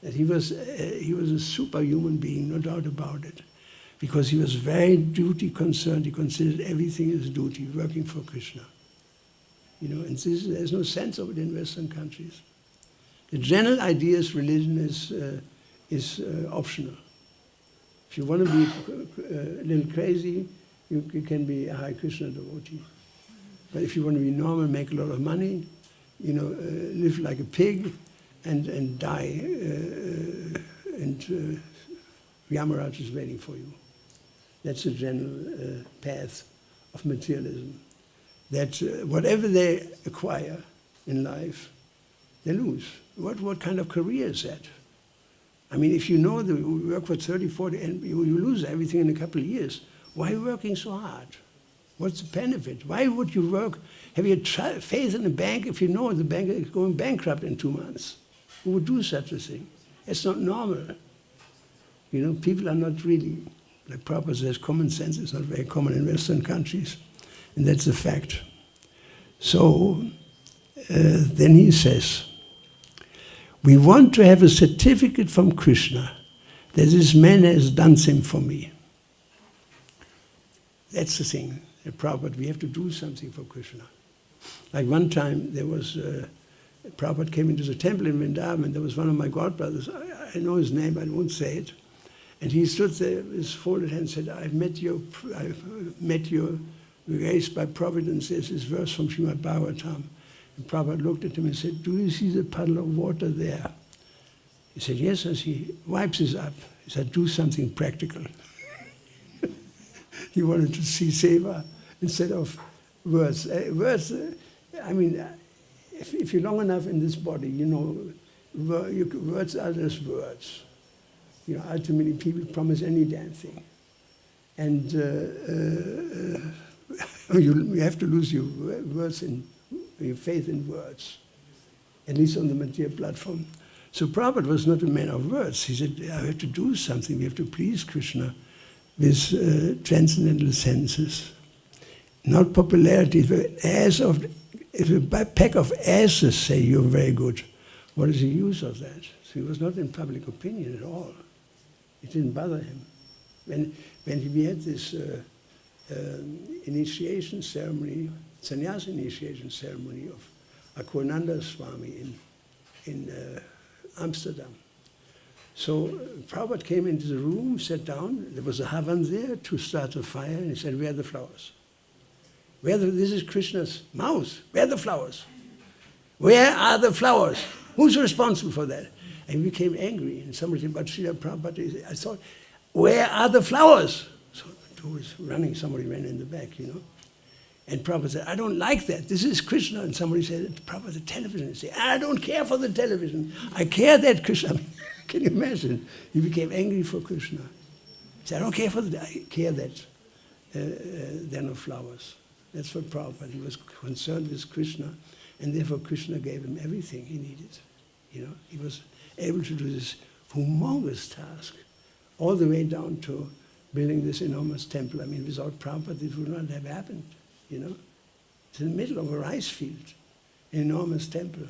That he was a superhuman being, no doubt about it. Because he was very duty concerned. He considered everything as duty, working for Krishna. You know, and there's no sense of it in Western countries. The general idea is religion is optional. If you want to be a little crazy, you can be a Hare Krishna devotee. But if you want to be normal, make a lot of money, you know, live like a pig, and die, and Yamaraj is waiting for you. That's the general path of materialism. That whatever they acquire in life, they lose. What kind of career is that? I mean, if you know that you work for 30, 40, and you lose everything in a couple of years, why are you working so hard? What's the benefit? Why would you work? Have you faith in a bank if you know the bank is going bankrupt in 2 months? Who would do such a thing? It's not normal. You know, people are not really, like Prabhupada says, common sense is not very common in Western countries. And that's a fact. So then he says, we want to have a certificate from Krishna that this man has done something for me. That's the thing. Prabhupada, we have to do something for Krishna. Like one time, there was, Prabhupada came into the temple in Vrindavan, and there was one of my godbrothers, I know his name, I won't say it, and he stood there with his folded hands and said, I've met your grace by providence. There's this verse from Srimad Bhagavatam. And Prabhupada looked at him and said, do you see the puddle of water there? He said, yes, as he wipes his up. He said, do something practical. He wanted to see seva instead of words. I mean, if you're long enough in this body, you know, words are just words. You know, ultimately people promise any damn thing. And you have to lose your words your faith in words, at least on the material platform. So Prabhupada was not a man of words. He said, I have to do something. We have to please Krishna with transcendental senses. Not popularity. If a pack of asses say you're very good, what is the use of that? So he was not in public opinion at all. It didn't bother him. When we had this initiation ceremony, sannyasa initiation ceremony of Akhunanda Swami in Amsterdam. So Prabhupada came into the room, sat down, there was a havan there to start a fire, and he said, where are the flowers? This is Krishna's mouth, where are the flowers? Where are the flowers? Who's responsible for that? And we became angry, and somebody said, but Srila Prabhupada, I thought, where are the flowers? So who was running, somebody ran in the back, you know. And Prabhupada said, I don't like that. This is Krishna. And somebody said, Prabhupada, the television. He said, I don't care for the television. I care that Krishna. Can you imagine? He became angry for Krishna. He said, I don't care for the, I care that there are no flowers. That's what Prabhupada, he was concerned with Krishna, and therefore Krishna gave him everything he needed. You know, he was able to do this humongous task, all the way down to building this enormous temple. I mean, without Prabhupada, it would not have happened. You know, it's in the middle of a rice field, an enormous temple.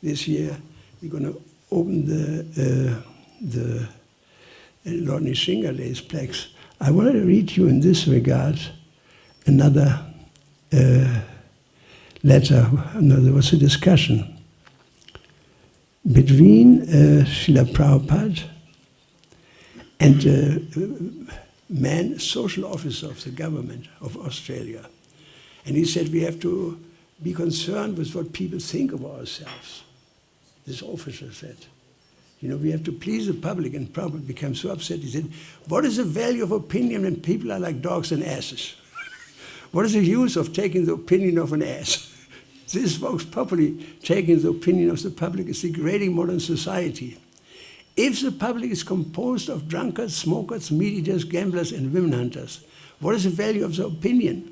This year, we're going to open the Lord Nrsingadeva's plaques. I want to read you in this regard another letter. No, there was a discussion between Srila Prabhupada and man, social officer of the government of Australia. And he said, we have to be concerned with what people think of ourselves. This officer said, you know, we have to please the public. And Prabhupada became so upset. He said, what is the value of opinion when people are like dogs and asses? What is the use of taking the opinion of an ass? This Vox Populi, taking the opinion of the public, is degrading modern society. If the public is composed of drunkards, smokers, meat eaters, gamblers, and women hunters, what is the value of the opinion?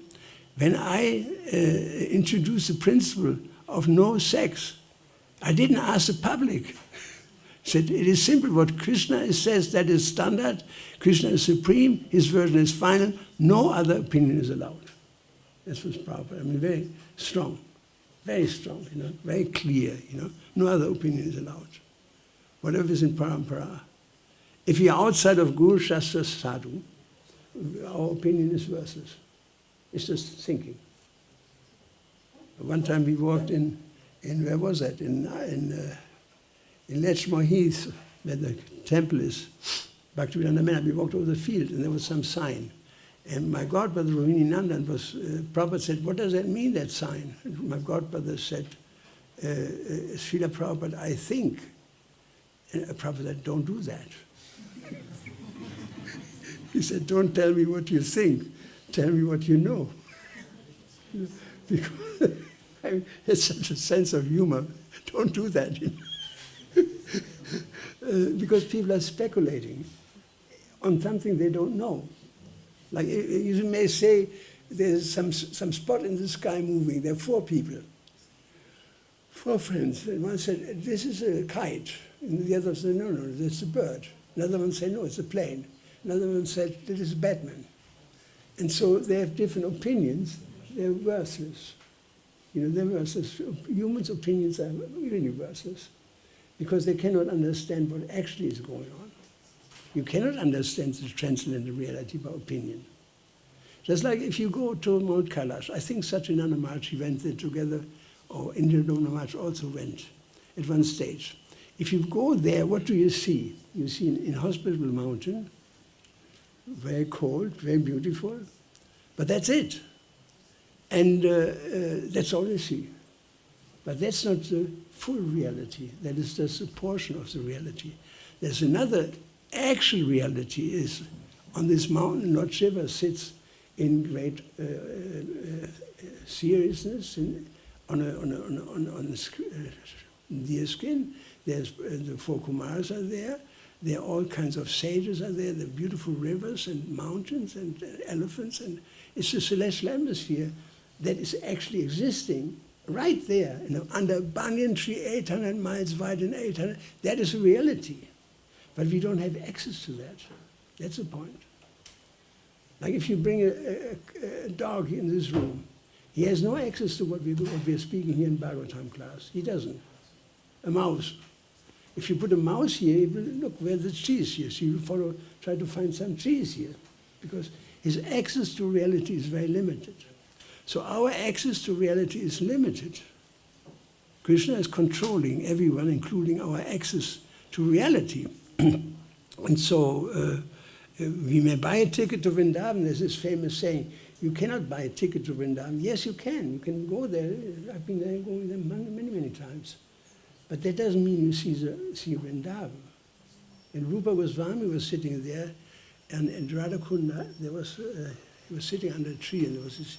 When I introduced the principle of no sex, I didn't ask the public. I said, it is simple. What Krishna says, that is standard. Krishna is supreme. His version is final. No other opinion is allowed. This was Prabhupada. I mean, very strong, you know, very clear, you know. No other opinion is allowed. Whatever is in parampara. If you're outside of Guru Shastra Sadhu, our opinion is worthless. It's just thinking. One time we walked in where was that? In Lechmore Heath, where the temple is, Bhaktivedanta Mela. We walked over the field and there was some sign. And my godbrother, Rohini Nandan, Prabhupada said, what does that mean, that sign? And my godbrother said, Srila Prabhupada, I think. And Prabhupada said, don't do that. He said, don't tell me what you think. Tell me what you know. Because I mean, it's such a sense of humor. Don't do that. You know? Because people are speculating on something they don't know. Like you may say, there's some spot in the sky moving. There are 4 people, 4 friends. And one said, this is a kite. And the other said, no, that's a bird. Another one said, no, it's a plane. Another one said, this is Batman. And so they have different opinions. They're worthless. You know, they're worthless. Humans' opinions are really worthless because they cannot understand what actually is going on. You cannot understand the transcendental reality by opinion. Just like if you go to Mount Kailash, I think Satyananda Maharaj went there together, or Indradumna Maharaj also went at one stage. If you go there, what do you see? You see an inhospitable mountain, very cold, very beautiful, but that's it. And that's all you see. But that's not the full reality. That is just a portion of the reality. There's another actual reality is on this mountain, Lord Shiva sits in great seriousness on the skin. There's the four Kumaras are there. There are all kinds of sages are there. There are beautiful rivers and mountains and elephants, and it's the celestial atmosphere that is actually existing right there, under a banyan tree 800 miles wide and 800. That is a reality, but we don't have access to that. That's the point. Like if you bring a dog in this room, he has no access to what we're speaking here in Bhagavatam class. He doesn't. A mouse. If you put a mouse here, he will look where the trees here. So he will try to find some trees here, because his access to reality is very limited. So our access to reality is limited. Krishna is controlling everyone, including our access to reality. And so we may buy a ticket to Vrindavan. There's this famous saying, you cannot buy a ticket to Vrindavan. Yes, you can. You can go there. I've been there, going there many, many times. But that doesn't mean you see Vrindavan. And Rupa Goswami was sitting there, and Radhakunda, he was sitting under a tree, and there was this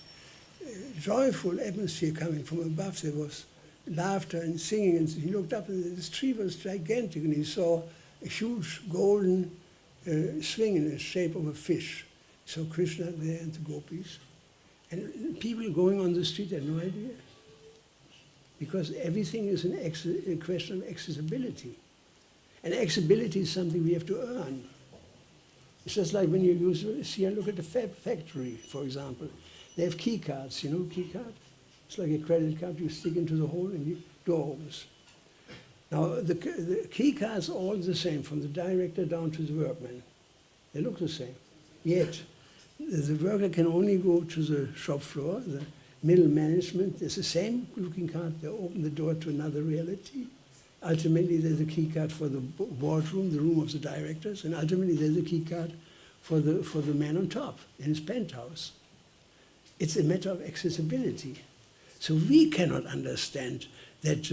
joyful atmosphere coming from above. There was laughter and singing, and he looked up, and this tree was gigantic, and he saw a huge golden swing in the shape of a fish. So Krishna there and the gopis. And people going on the street had no idea. Because everything is a question of accessibility. And accessibility is something we have to earn. It's just like when you look at the factory, for example. They have key cards, you know, key card? It's like a credit card, you stick into the hole and the door opens. Now, the key cards are all the same, from the director down to the workman. They look the same. Yet, the worker can only go to the shop floor, the middle management, there's the same looking card, they open the door to another reality. Ultimately, there's a key card for the boardroom, the room of the directors, and ultimately there's a key card for the man on top in his penthouse. It's a matter of accessibility. So we cannot understand that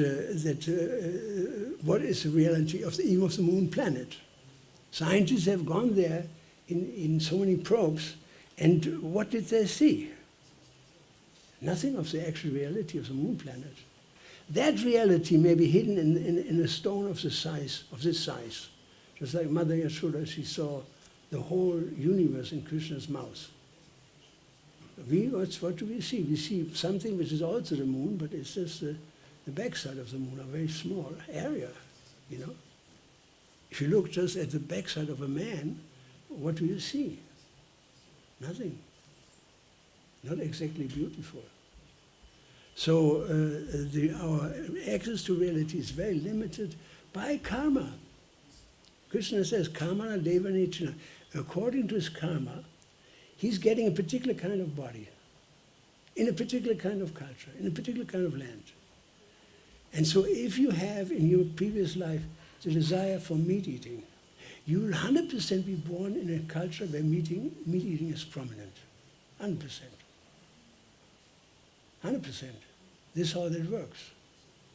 what is the reality of even of the moon planet. Scientists have gone there in so many probes, and what did they see? Nothing of the actual reality of the moon planet. That reality may be hidden in a stone of this size. Just like Mother Yashoda, she saw the whole universe in Krishna's mouth. What do we see? We see something which is also the moon, but it's just the backside of the moon, a very small area, you know. If you look just at the backside of a man, what do you see? Nothing. Not exactly beautiful. So our access to reality is very limited by karma. Krishna says, karma deva nichana. According to his karma, he's getting a particular kind of body, in a particular kind of culture, in a particular kind of land. And so if you have in your previous life the desire for meat eating, you will 100% be born in a culture where meat eating is prominent. 100%. 100%. This is how that works.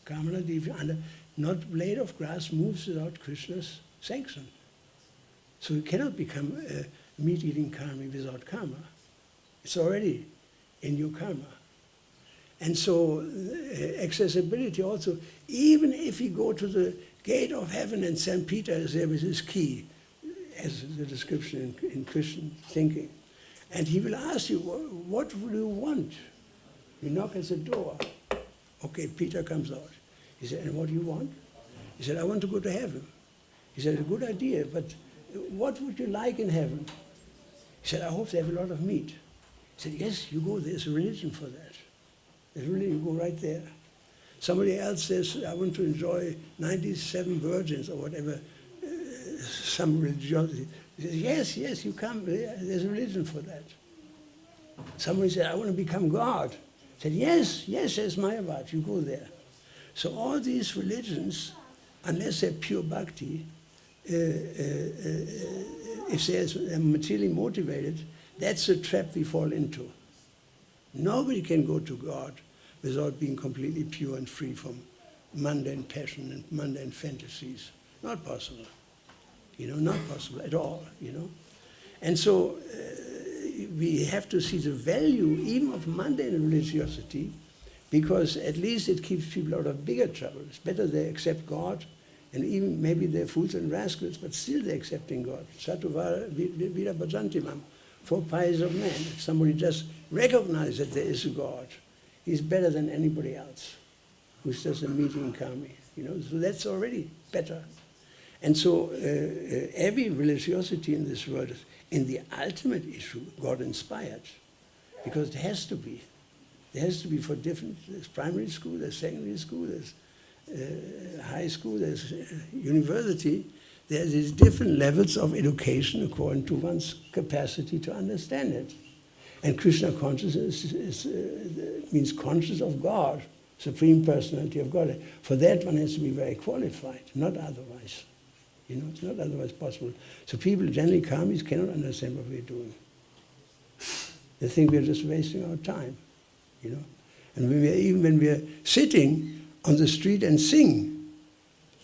Kamala Devi, not a blade of grass moves without Krishna's sanction. So you cannot become a meat-eating karmi without karma. It's already in your karma. And so accessibility also, even if you go to the gate of heaven and St. Peter is there with his key, as the description in Christian thinking, and he will ask you, what do you want? You knock at the door. Okay, Peter comes out. He said, and what do you want? He said, I want to go to heaven. He said, a good idea, but what would you like in heaven? He said, I hope they have a lot of meat. He said, yes, you go, there's a religion for that. There's really, you go right there. Somebody else says, I want to enjoy 97 virgins or whatever, some religiosity. He says, yes, you come, there's a religion for that. Somebody said, I want to become God. He said, yes, there's Mayavad, you go there. So all these religions, unless they're pure bhakti, if they're materially motivated, that's the trap we fall into. Nobody can go to God without being completely pure and free from mundane passion and mundane fantasies. Not possible. Not possible at all, And so we have to see the value even of mundane religiosity, because at least it keeps people out of bigger trouble. It's better they accept God, and even maybe they're fools and rascals, but still they're accepting God. Satuvara vida bhajantimam, 4 pies of man. If somebody just recognizes that there is a God, he's better than anybody else who's just a meeting kami. So that's already better. And so every religiosity in this world is, in the ultimate issue, God inspired, because it has to be. There has to be for different, there's primary school, there's secondary school, there's high school, there's university. There's these different levels of education according to one's capacity to understand it. And Krishna consciousness means conscious of God, Supreme Personality of God. For that one has to be very qualified, not otherwise. It's not otherwise possible. So people, generally karmis, cannot understand what we're doing. They think we're just wasting our time, And even when we're sitting on the street and sing.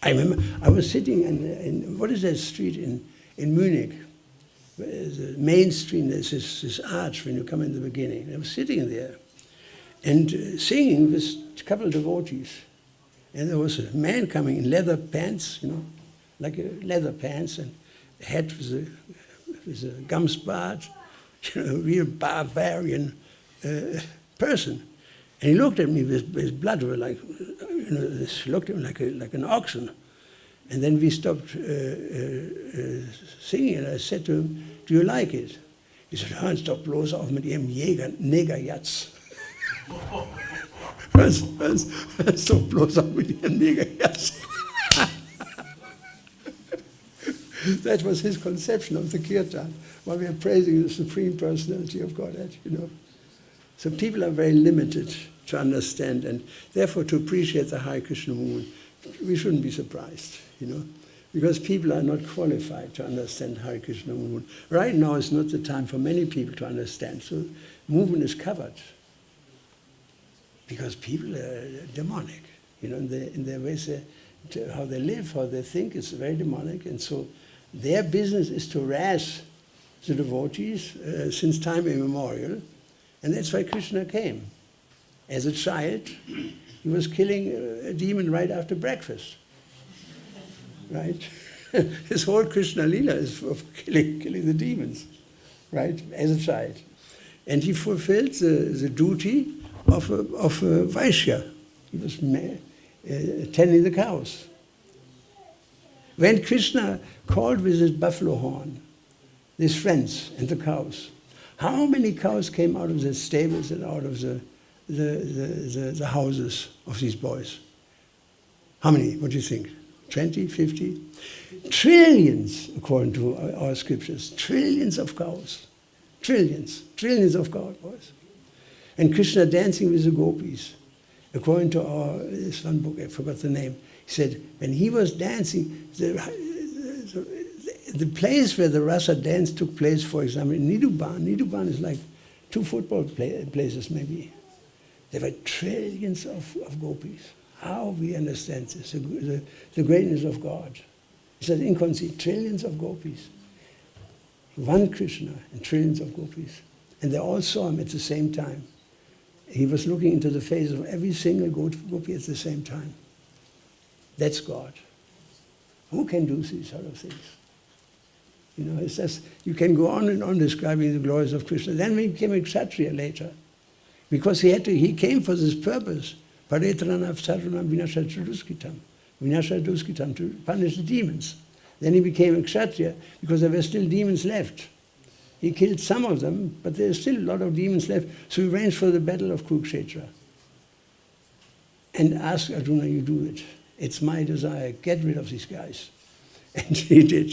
I remember I was sitting in what is that street in Munich? The main street, there's this arch when you come in the beginning. I was sitting there and singing with a couple of devotees. And there was a man coming in leather pants, like a leather pants, and a hat with a gumspot, a real barbarian person. And he looked at me with his blood, like, looked at him like an oxen. And then we stopped singing, and I said to him, "Do you like it?" He said, "Hans, doch bloß auf mit Ihrem Negerjatz." Was doch bloß auf mit Ihrem Negerjatz. That was his conception of the Kirtan, while we are praising the Supreme Personality of Godhead, So people are very limited to understand, and therefore to appreciate the Hare Krishna movement, we shouldn't be surprised, because people are not qualified to understand Hare Krishna movement. Right now is not the time for many people to understand, so movement is covered. Because people are demonic, in their ways, how they live, how they think is very demonic, and so their business is to harass the devotees since time immemorial. And that's why Krishna came. As a child, he was killing a demon right after breakfast. Right? His whole Krishna Lila is of killing the demons, right? As a child. And he fulfilled the duty of a Vaishya. He was tending the cows. When Krishna called with his buffalo horn, his friends and the cows, how many cows came out of the stables and out of the houses of these boys? How many? What do you think? 20, 50? Trillions, according to our scriptures. Trillions of cows. Trillions. Trillions of cows. And Krishna dancing with the gopis. According to this one book, I forgot the name. He said, when he was dancing, the place where the rasa dance took place, for example, in Niduban. Niduban is like 2 football places, maybe. There were trillions of gopis. How we understand this, the greatness of God. He said, inconceivable, trillions of gopis. One Krishna and trillions of gopis. And they all saw him at the same time. He was looking into the face of every single gopi at the same time. That's God. Who can do these sort of things? It's just, you can go on and on describing the glories of Krishna. Then he became a Kshatriya later, because he came for this purpose. Paretranam sarvanam vinashaduskitam. Vinashaduskitam, to punish the demons. Then he became a Kshatriya, because there were still demons left. He killed some of them, but there's still a lot of demons left. So he arranged for the battle of Kurukshetra. And asked Arjuna, you do it. It's my desire, get rid of these guys. And he did.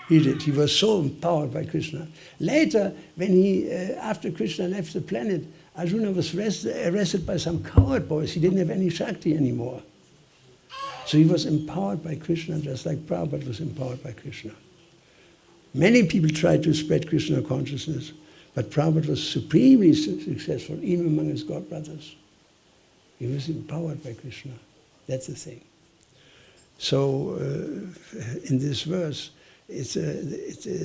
He did. He was so empowered by Krishna. Later, when after Krishna left the planet, Arjuna was arrested by some coward boys. He didn't have any Shakti anymore. So he was empowered by Krishna, just like Prabhupada was empowered by Krishna. Many people tried to spread Krishna consciousness, but Prabhupada was supremely successful, even among his god brothers. He was empowered by Krishna. That's the thing. So in this verse, it's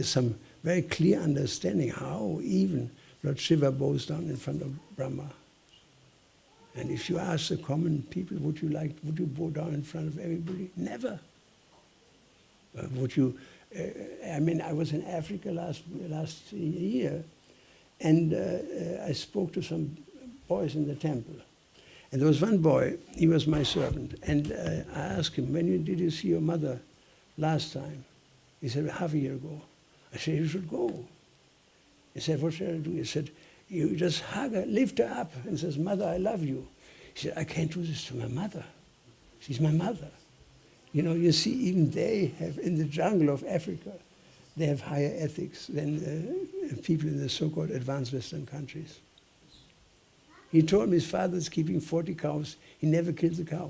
some very clear understanding how even Lord Shiva bows down in front of Brahma. And if you ask the common people, would you bow down in front of everybody? Never. I was in Africa last year, and I spoke to some boys in the temple. And there was one boy, he was my servant, and I asked him, did you see your mother last time? He said, half a year ago. I said, you should go. He said, what should I do? He said, you just hug her, lift her up, and says, Mother, I love you. He said, I can't do this to my mother. She's my mother. You know, you see, even they have, in the jungle of Africa, they have higher ethics than people in the so-called advanced Western countries. He told me his father's keeping 40 cows. He never kills a cow.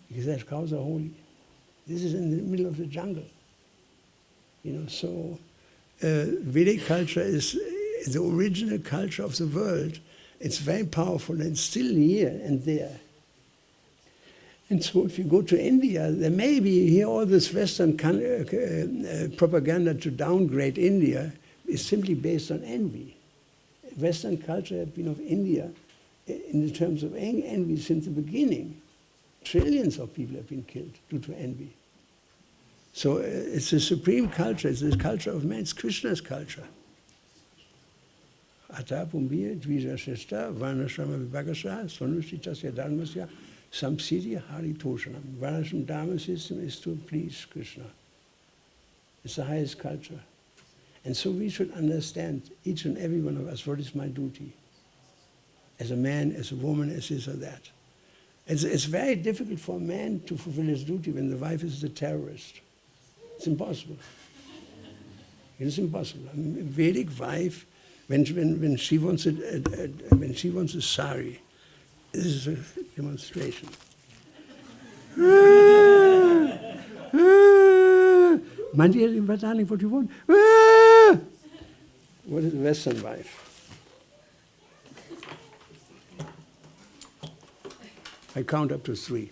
Because that cows are holy. This is in the middle of the jungle. You know, so Vedic culture is the original culture of the world. It's very powerful and still here and there. And so if you go to India, there may be here all this Western propaganda to downgrade India is simply based on envy. Western culture has been of India in the terms of envy since the beginning. Trillions of people have been killed due to envy. So it's a supreme culture, it's the culture of man, it's Krishna's culture. Ata pumbir dvija shesta varnashrama vibhagasha svanushritasya dharmasya samsidya haritoshanam. Varnashram dharma system is to please Krishna. It's the highest culture. And so we should understand, each and every one of us, what is my duty? As a man, as a woman, as this or that. It's very difficult for a man to fulfill his duty when the wife is the terrorist. It's impossible. It's impossible. I mean, a Vedic wife, when she wants a sari, this is a demonstration. My dear, darling, what do you want? What is a Western wife? I count up to 3.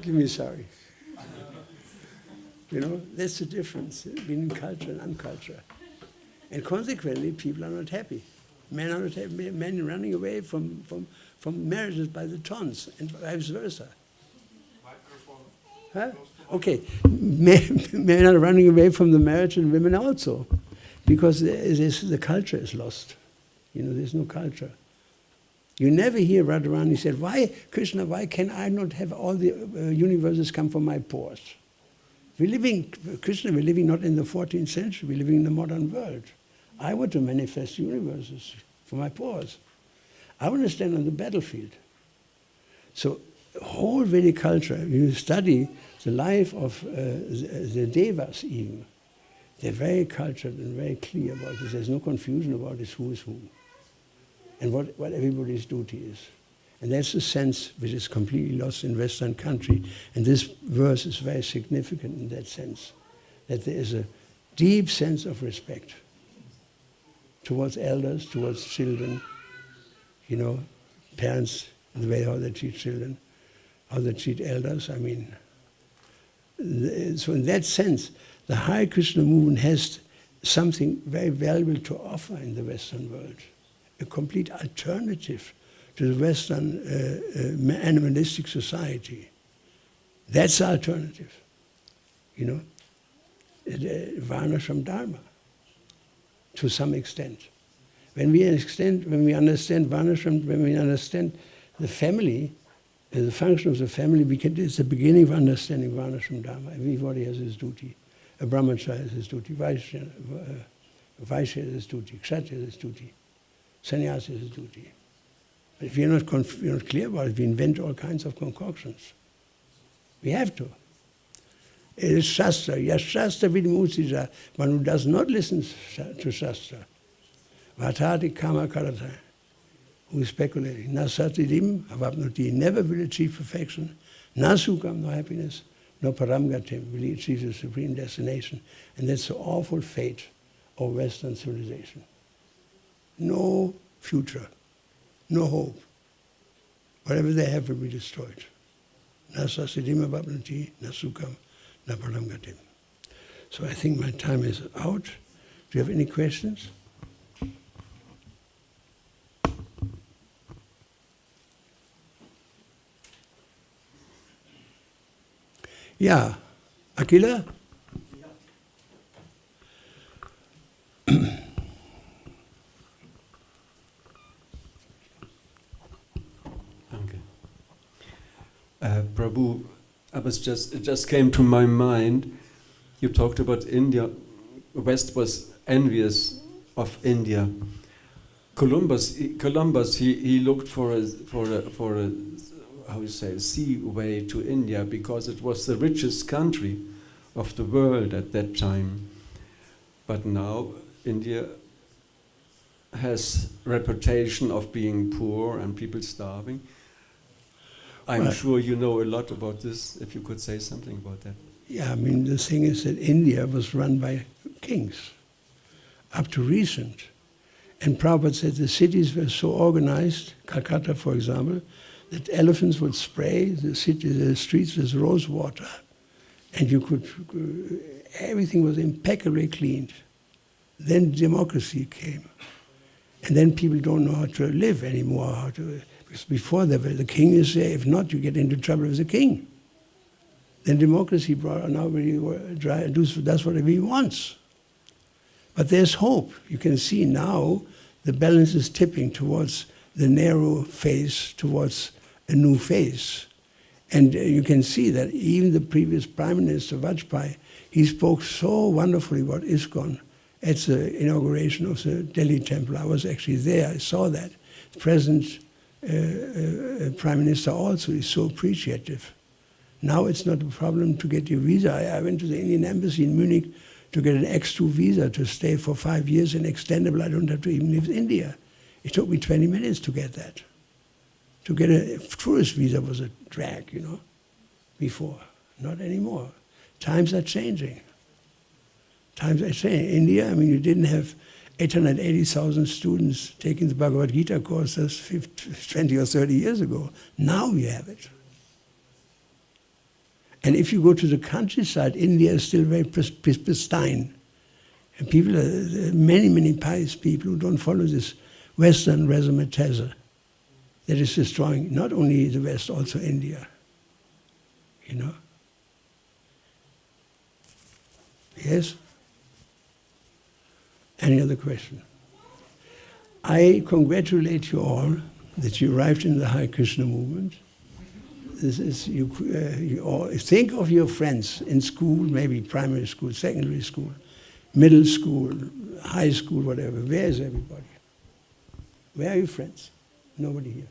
Give me a sorry. You know, that's the difference between culture and unculture. And consequently, people are not happy. Men are not happy. Men running away from marriages by the tons, and vice versa. Huh? Okay, men are running away from the marriage, and women also, because the culture is lost. You know, there's no culture. You never hear Radharani said, why, Krishna, why can I not have all the universes come from my pores? Krishna, we're living not in the 14th century, we're living in the modern world. I want to manifest universes from my pores. I want to stand on the battlefield. So, whole Vedic culture, you study the life of the Devas even, they're very cultured and very clear about this. There's no confusion about this, who is who, and what everybody's duty is. And that's the sense which is completely lost in Western country. And this verse is very significant in that sense, that there is a deep sense of respect towards elders, towards children, you know, parents, the way how they treat children, how they treat elders. I mean, so in that sense, the Hare Krishna movement has something very valuable to offer in the Western world, a complete alternative to the Western animalistic society. That's the alternative, you know, Varnashram Dharma, to some extent. When we understand Varnashram, when we understand the family, the function of the family, it's the beginning of understanding Varnashram Dharma. Everybody has his duty. A brahmacharya has his duty, Vaishya has his duty, Kshatriya has his duty, Sannyasi has his duty. But if you're not clear about it, we invent all kinds of concoctions. We have to. It is Shastra. Yes, Shastra vidmusija. One who does not listen to Shastra. Vatati kama karata. Who is speculating. Na satidim avapnoti. Never will achieve perfection. Na sukham, no happiness. No paramgatim, will achieve the supreme destination. And that's the awful fate of Western civilization. No future. No hope. Whatever they have will be destroyed. Na sasidim avapnoti, na sukham, Napalamgatim. So I think my time is out. Do you have any questions? Yeah. Akila? Prabhu, it just came to my mind. You talked about India. The West was envious of India. Columbus, he looked for a how you say, seaway to India because it was the richest country of the world at that time. But now India has reputation of being poor and people starving. I'm sure you know a lot about this, if you could say something about that. Yeah, I mean, the thing is that India was run by kings, up to recent. And Prabhupada said the cities were so organized, Calcutta, for example, that elephants would spray the streets with rose water. And you could, everything was impeccably cleaned. Then democracy came. And then people don't know how to live anymore, because before the king is there. If not, you get into trouble with the king. Then democracy brought now does whatever he wants. But there's hope. You can see now the balance is tipping towards the narrow phase, towards a new phase. And you can see that even the previous Prime Minister, Vajpayee, he spoke so wonderfully about ISKCON at the inauguration of the Delhi temple. I was actually there, I saw that. The present Prime Minister also is so appreciative. Now it's not a problem to get your visa. I went to the Indian embassy in Munich to get an X2 visa to stay for 5 years and extendable. I don't have to even leave India. It took me 20 minutes to get that. To get a tourist visa was a drag, you know, before. Not anymore. Times are changing. Times are changing. India, I mean, you didn't have 880,000 students taking the Bhagavad Gita courses 20 or 30 years ago. Now we have it. And if you go to the countryside, India is still very pristine. And people, many, many pious people who don't follow this Western razzmatazz that is destroying not only the West, also India. You know? Yes? Any other question? I congratulate you all that you arrived in the Hare Krishna movement. This is, you all think of your friends in school, maybe primary school, secondary school, middle school, high school, whatever. Where is everybody? Where are your friends? Nobody here.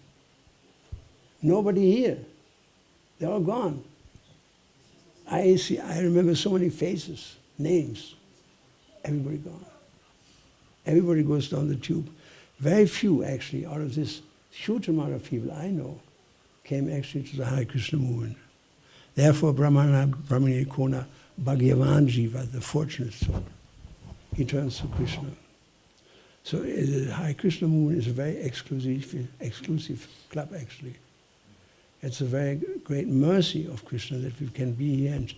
Nobody here. They're all gone. I remember so many faces, names. Everybody gone. Everybody goes down the tube. Very few, actually, out of this huge amount of people I know, came actually to the Hare Krishna movement. Therefore, Brahmani Kona Bhagavan Jiva, the fortunate soul, he turns to Krishna. So the Hare Krishna movement is a very exclusive club, actually. It's a very great mercy of Krishna that we can be here, and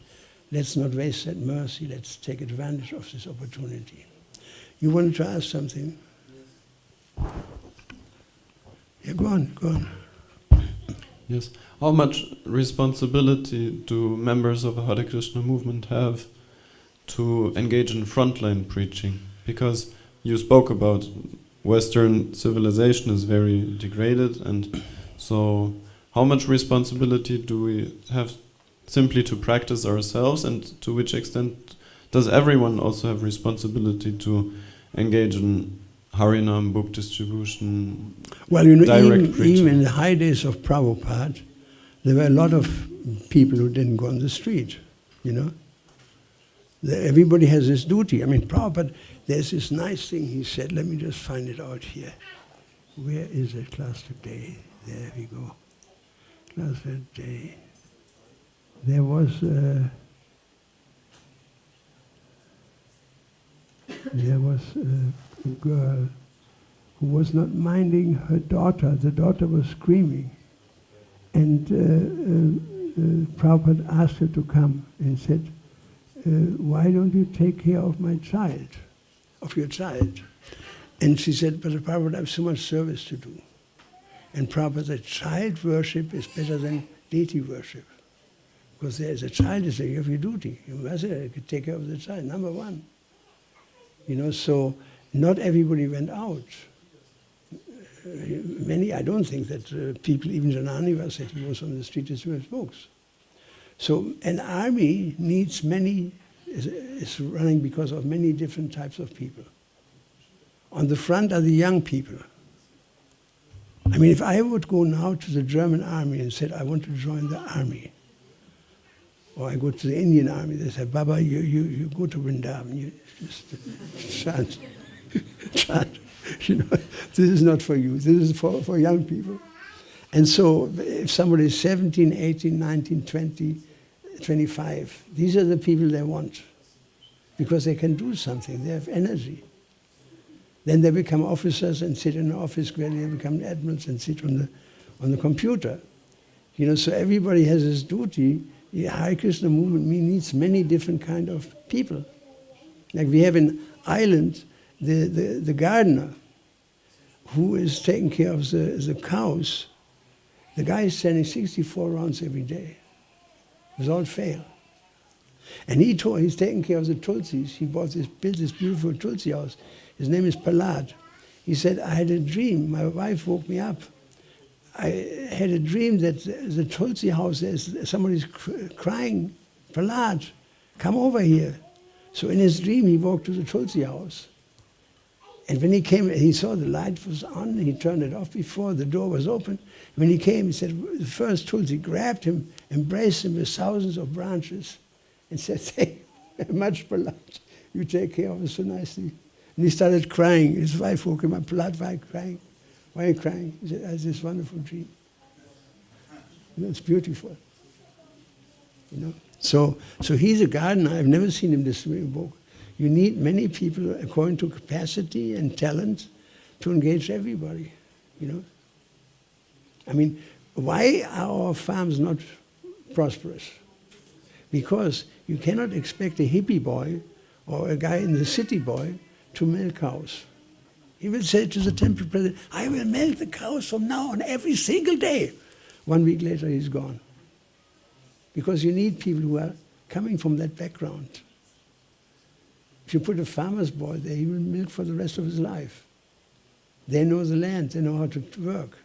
let's not waste that mercy. Let's take advantage of this opportunity. You wanted to ask something? Yeah, go on, go on. Yes. How much responsibility do members of the Hare Krishna movement have to engage in frontline preaching? Because you spoke about Western civilization is very degraded, and so how much responsibility do we have simply to practice ourselves, and to which extent does everyone also have responsibility to engage in Harinam, book distribution? Well, you know, even in the high days of Prabhupada, there were a lot of people who didn't go on the street, you know. Everybody has this duty. I mean, Prabhupada, there's this nice thing he said. Let me just find it out here. Where is it? Class today. There we go. Class today. There was a girl who was not minding her daughter. The daughter was screaming. And Prabhupada asked her to come and said, why don't you take care of my child, of your child? And she said, but Prabhupada, I have so much service to do. And Prabhupada said, child worship is better than deity worship. Because there is a child, you have your duty. You must take care of the child, number one. You know, so not everybody went out. I don't think that people, even Janani said he was on the street to sell books. So an army needs is running because of many different types of people. On the front are the young people. I mean, if I would go now to the German army and said, I want to join the army, or I go to the Indian army, they say, Baba, you go to Vrindavan, you just chant. You know, this is not for you, this is for young people. And so if somebody is 17, 18, 19, 20, 25, these are the people they want, because they can do something, they have energy. Then they become officers and sit in an office where they become admirals and sit on the computer. You know, so everybody has his duty. The Hare Krishna movement needs many different kind of people. Like we have in Ireland, the gardener who is taking care of the cows. The guy is standing 64 rounds every day, without fail. And he's taking care of the tulsis. He built this beautiful tulsi house. His name is Prahlad. He said, I had a dream. My wife woke me up. I had a dream that the tulsi house, somebody's crying, Prahlad, come over here. So in his dream, he walked to the tulsi house. And when he came, he saw the light was on. He turned it off before the door was open. When he came, he said, the first tulsi grabbed him, embraced him with thousands of branches, and said, thank you very much, Prahlad. You take care of us so nicely. And he started crying. His wife woke him up. Prahlad, why are you crying? Why are you crying? He said, I had this wonderful dream. You know, it's beautiful. You know? So he's a gardener. I've never seen him distribute a book. You need many people according to capacity and talent to engage everybody. You know? I mean, why are our farms not prosperous? Because you cannot expect a hippie boy or a guy in the city boy to milk cows. He will say to the temple president, I will milk the cows from now on every single day. 1 week later, he's gone. Because you need people who are coming from that background. If you put a farmer's boy there, he will milk for the rest of his life. They know the land, they know how to work.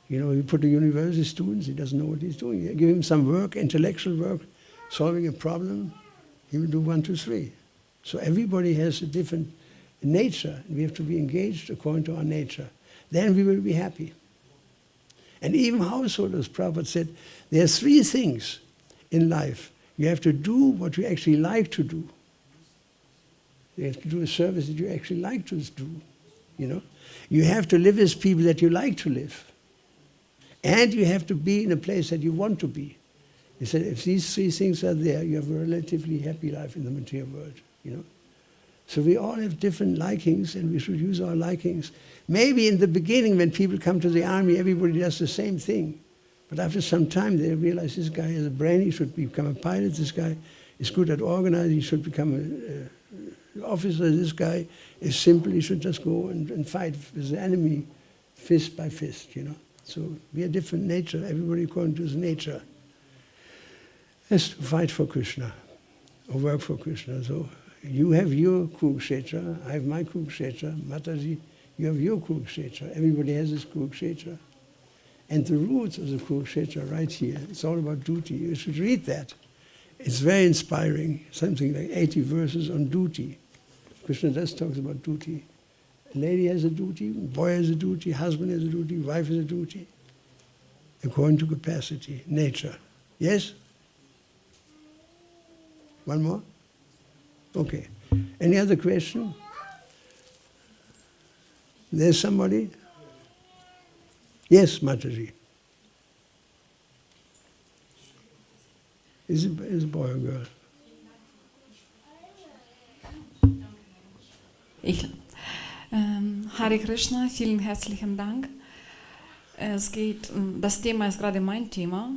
You know, you put a university student, he doesn't know what he's doing. You give him some work, intellectual work, solving a problem, he will do 1, 2, 3. So everybody has a different nature, and we have to be engaged according to our nature. Then we will be happy. And even householders, Prabhupada said, there are 3 things in life. You have to do what you actually like to do. You have to do a service that you actually like to do, you know. You have to live as people that you like to live. And you have to be in a place that you want to be. He said, if these 3 things are there, you have a relatively happy life in the material world, you know. So we all have different likings, and we should use our likings. Maybe in the beginning, when people come to the army, everybody does the same thing. But after some time, they realize this guy has a brain, he should become a pilot, this guy is good at organizing, he should become an officer, this guy is simple, he should just go and fight with the enemy fist by fist, you know. So we are different nature, everybody according to his nature has to fight for Krishna or work for Krishna. So you have your Kurukshetra, I have my Kurukshetra, Mataji, you have your Kurukshetra, everybody has his Kurukshetra. And the roots of the Kurukshetra right here, it's all about duty. You should read that. It's very inspiring, something like 80 verses on duty. Krishna does talk about duty. A lady has a duty, boy has a duty, husband has a duty, wife has a duty, according to capacity, nature. Yes? One more? Okay. Any other question? There's somebody? Yes, Mataji. Is it a boy or girl? Ich. Hare Krishna, vielen herzlichen Dank. Das Thema ist gerade mein Thema,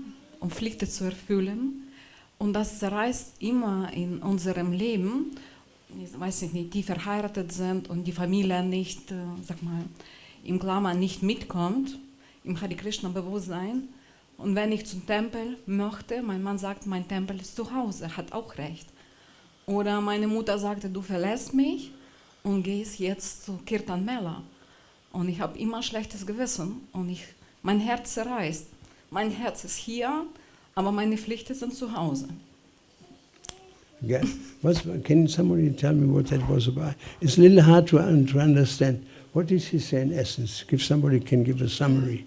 Pflichten zu erfüllen. Und das zerreißt immer in unserem Leben, ich weiß nicht, die verheiratet sind und die Familie nicht, sag mal, im Klammer nicht mitkommt, im Hare Krishna Bewusstsein. Und wenn ich zum Tempel möchte, mein Mann sagt, mein Tempel ist zu Hause, hat auch recht. Oder meine Mutter sagte, du verlässt mich und gehst jetzt zu Kirtan Mela. Und ich habe immer schlechtes Gewissen und mein Herz zerreißt. Mein Herz ist hier, aber meine Pflichten sind zu Hause. Yeah. Can somebody tell me what that was about? It's a little hard to understand. What did she say in essence? If somebody can give a summary.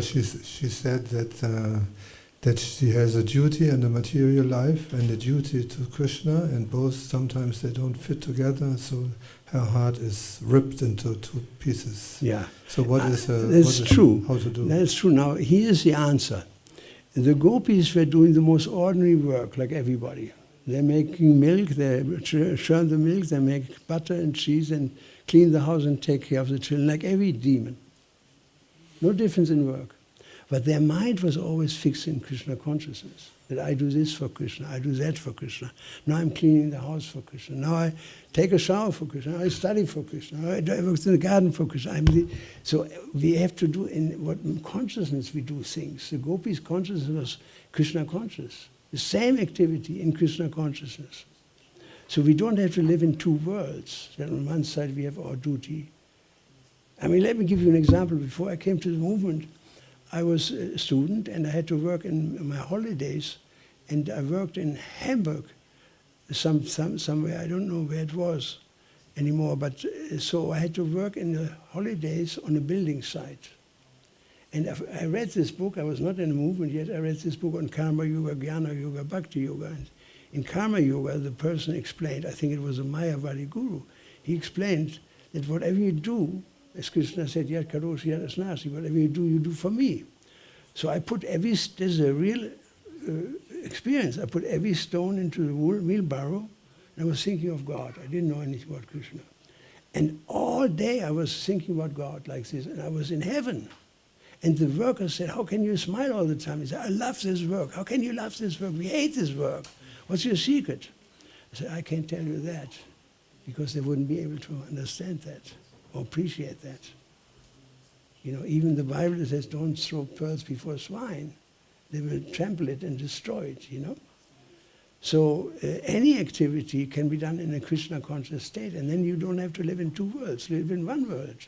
She said that she has a duty in the material life and a duty to Krishna, and both sometimes they don't fit together, so her heart is ripped into two pieces. Yeah. So that's true. How to do? That's true. Now here's the answer. The gopis were doing the most ordinary work, like everybody. They're making milk, they churn the milk, they make butter and cheese and clean the house and take care of the children, like every demon. No difference in work. But their mind was always fixed in Krishna consciousness, that I do this for Krishna, I do that for Krishna. Now I'm cleaning the house for Krishna. Now I take a shower for Krishna. Now I study for Krishna. Now I work in the garden for Krishna. So we have to do in what consciousness we do things. The gopis' consciousness was Krishna conscious. The same activity in Krishna consciousness. So we don't have to live in two worlds. That on one side we have our duty. I mean, let me give you an example. Before I came to the movement, I was a student and I had to work in my holidays, and I worked in Hamburg, somewhere, I don't know where it was anymore, but so I had to work in the holidays on a building site. And I read this book, I was not in the movement yet, I read this book on Karma Yoga, Jnana Yoga, Bhakti Yoga. And in Karma Yoga, the person explained, I think it was a Mayavadi guru, he explained that whatever you do, as Krishna said, Yat Karoshi, Yat Asnasi, whatever you do for me. So I put this is a real experience. I put every stone into the wheelbarrow, and I was thinking of God. I didn't know anything about Krishna. And all day I was thinking about God like this, and I was in heaven. And the worker said, how can you smile all the time? He said, I love this work. How can you love this work? We hate this work. What's your secret? I said, I can't tell you that, because they wouldn't be able to understand that or appreciate that. You know, even the Bible says, don't throw pearls before swine. They will trample it and destroy it, you know. So any activity can be done in a Krishna conscious state, and then you don't have to live in two worlds, live in one world.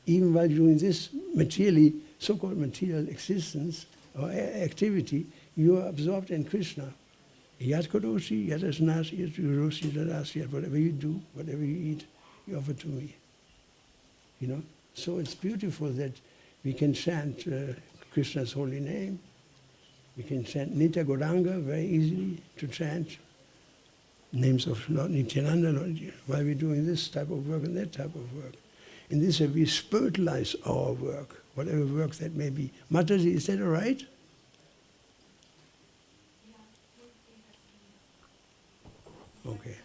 Even while doing this materially, so-called material existence or activity, you are absorbed in Krishna. Yat Kodoshi, Yat Asnasi, Yat Yuroshi, Yat Asi, whatever you do, whatever you eat, you offer to me. You know? So it's beautiful that we can chant Krishna's holy name. We can chant Nitya Gauranga very easily to chant names of Lord Nityananda, while we're doing this type of work and that type of work. In this way, we spiritualize our work, whatever work that may be. Mataji, is that all right? Okay.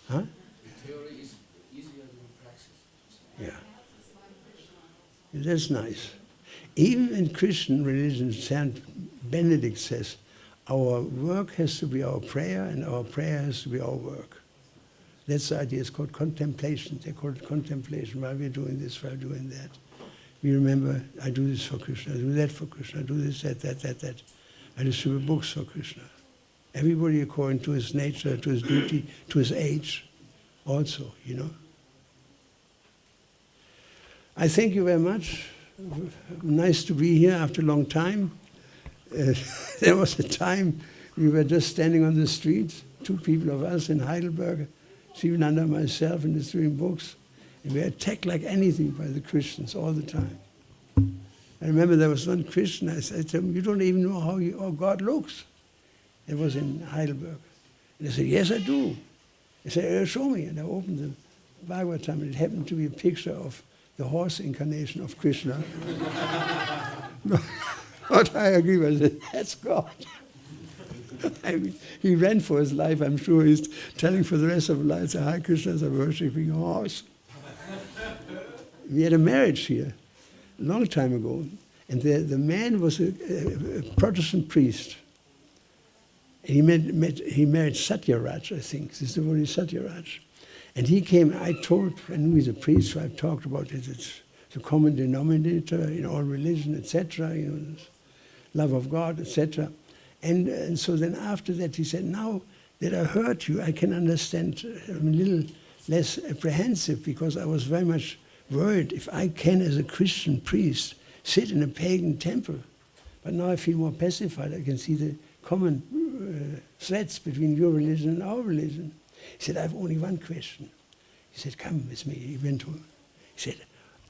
Huh? The theory is easier than praxis. Yeah. That's nice. Even in Christian religion, Saint Benedict says, our work has to be our prayer, and our prayer has to be our work. That's the idea. It's called contemplation. They call it contemplation. While we're doing this, while doing that, we remember, I do this for Krishna, I do that for Krishna, I do this, that. I distribute books for Krishna. Everybody according to his nature, to his duty, to his age also, you know. I thank you very much. Nice to be here after a long time. There was a time we were just standing on the street, two people of us in Heidelberg, Sivananda and myself, and distributing books, and we were attacked like anything by the Christians all the time. I remember there was one Christian, I said to him, you don't even know how God looks. It was in Heidelberg. And I said, yes, I do. He said, show me. And I opened the Bhagavatam, and it happened to be a picture of the horse incarnation of Krishna. But I agree with it. That's God. I mean, he ran for his life. I'm sure he's telling for the rest of his life, the Hare Krishnas are worshipping a horse. We had a marriage here a long time ago, and the man was a Protestant priest. And he married Satyaraj, I think. This is the word, Satyaraj. And he came, I knew he's a priest, so I talked about it. It's the common denominator in all religion, etc., love of God, etc. And so then after that he said, now that I heard you, I can understand. I'm a little less apprehensive because I was very much worried if I can, as a Christian priest, sit in a pagan temple. But now I feel more pacified. I can see the common threads between your religion and our religion. He said, I have only one question. He said, come with me. He went to him. He said,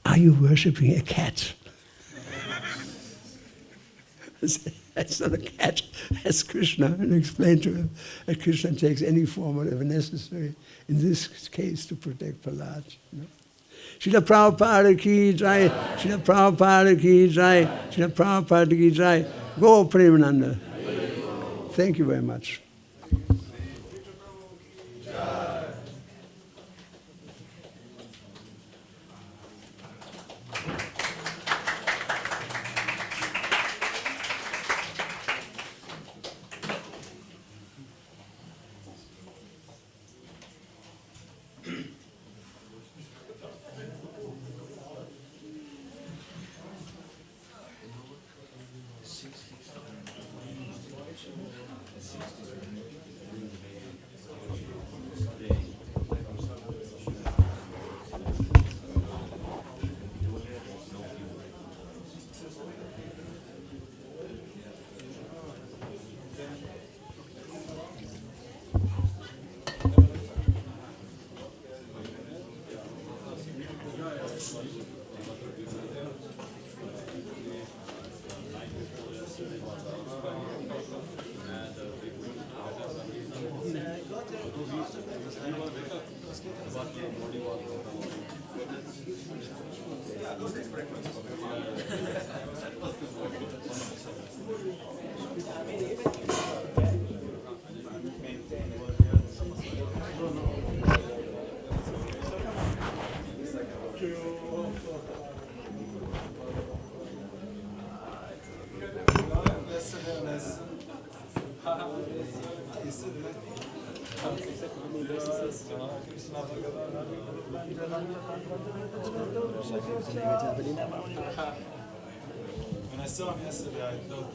are you worshipping a cat? I said, that's not a cat, that's Krishna. And I explained to him that Krishna takes any form whatever necessary, in this case to protect Prahlad. Srila Prabhupada ki jai, Srila Prabhupada ki jai, Srila Prabhupada ki jai. Go Premananda. Thank you very much. When I saw him yesterday, I thought,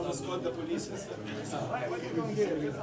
let's call the police. Why are you going here?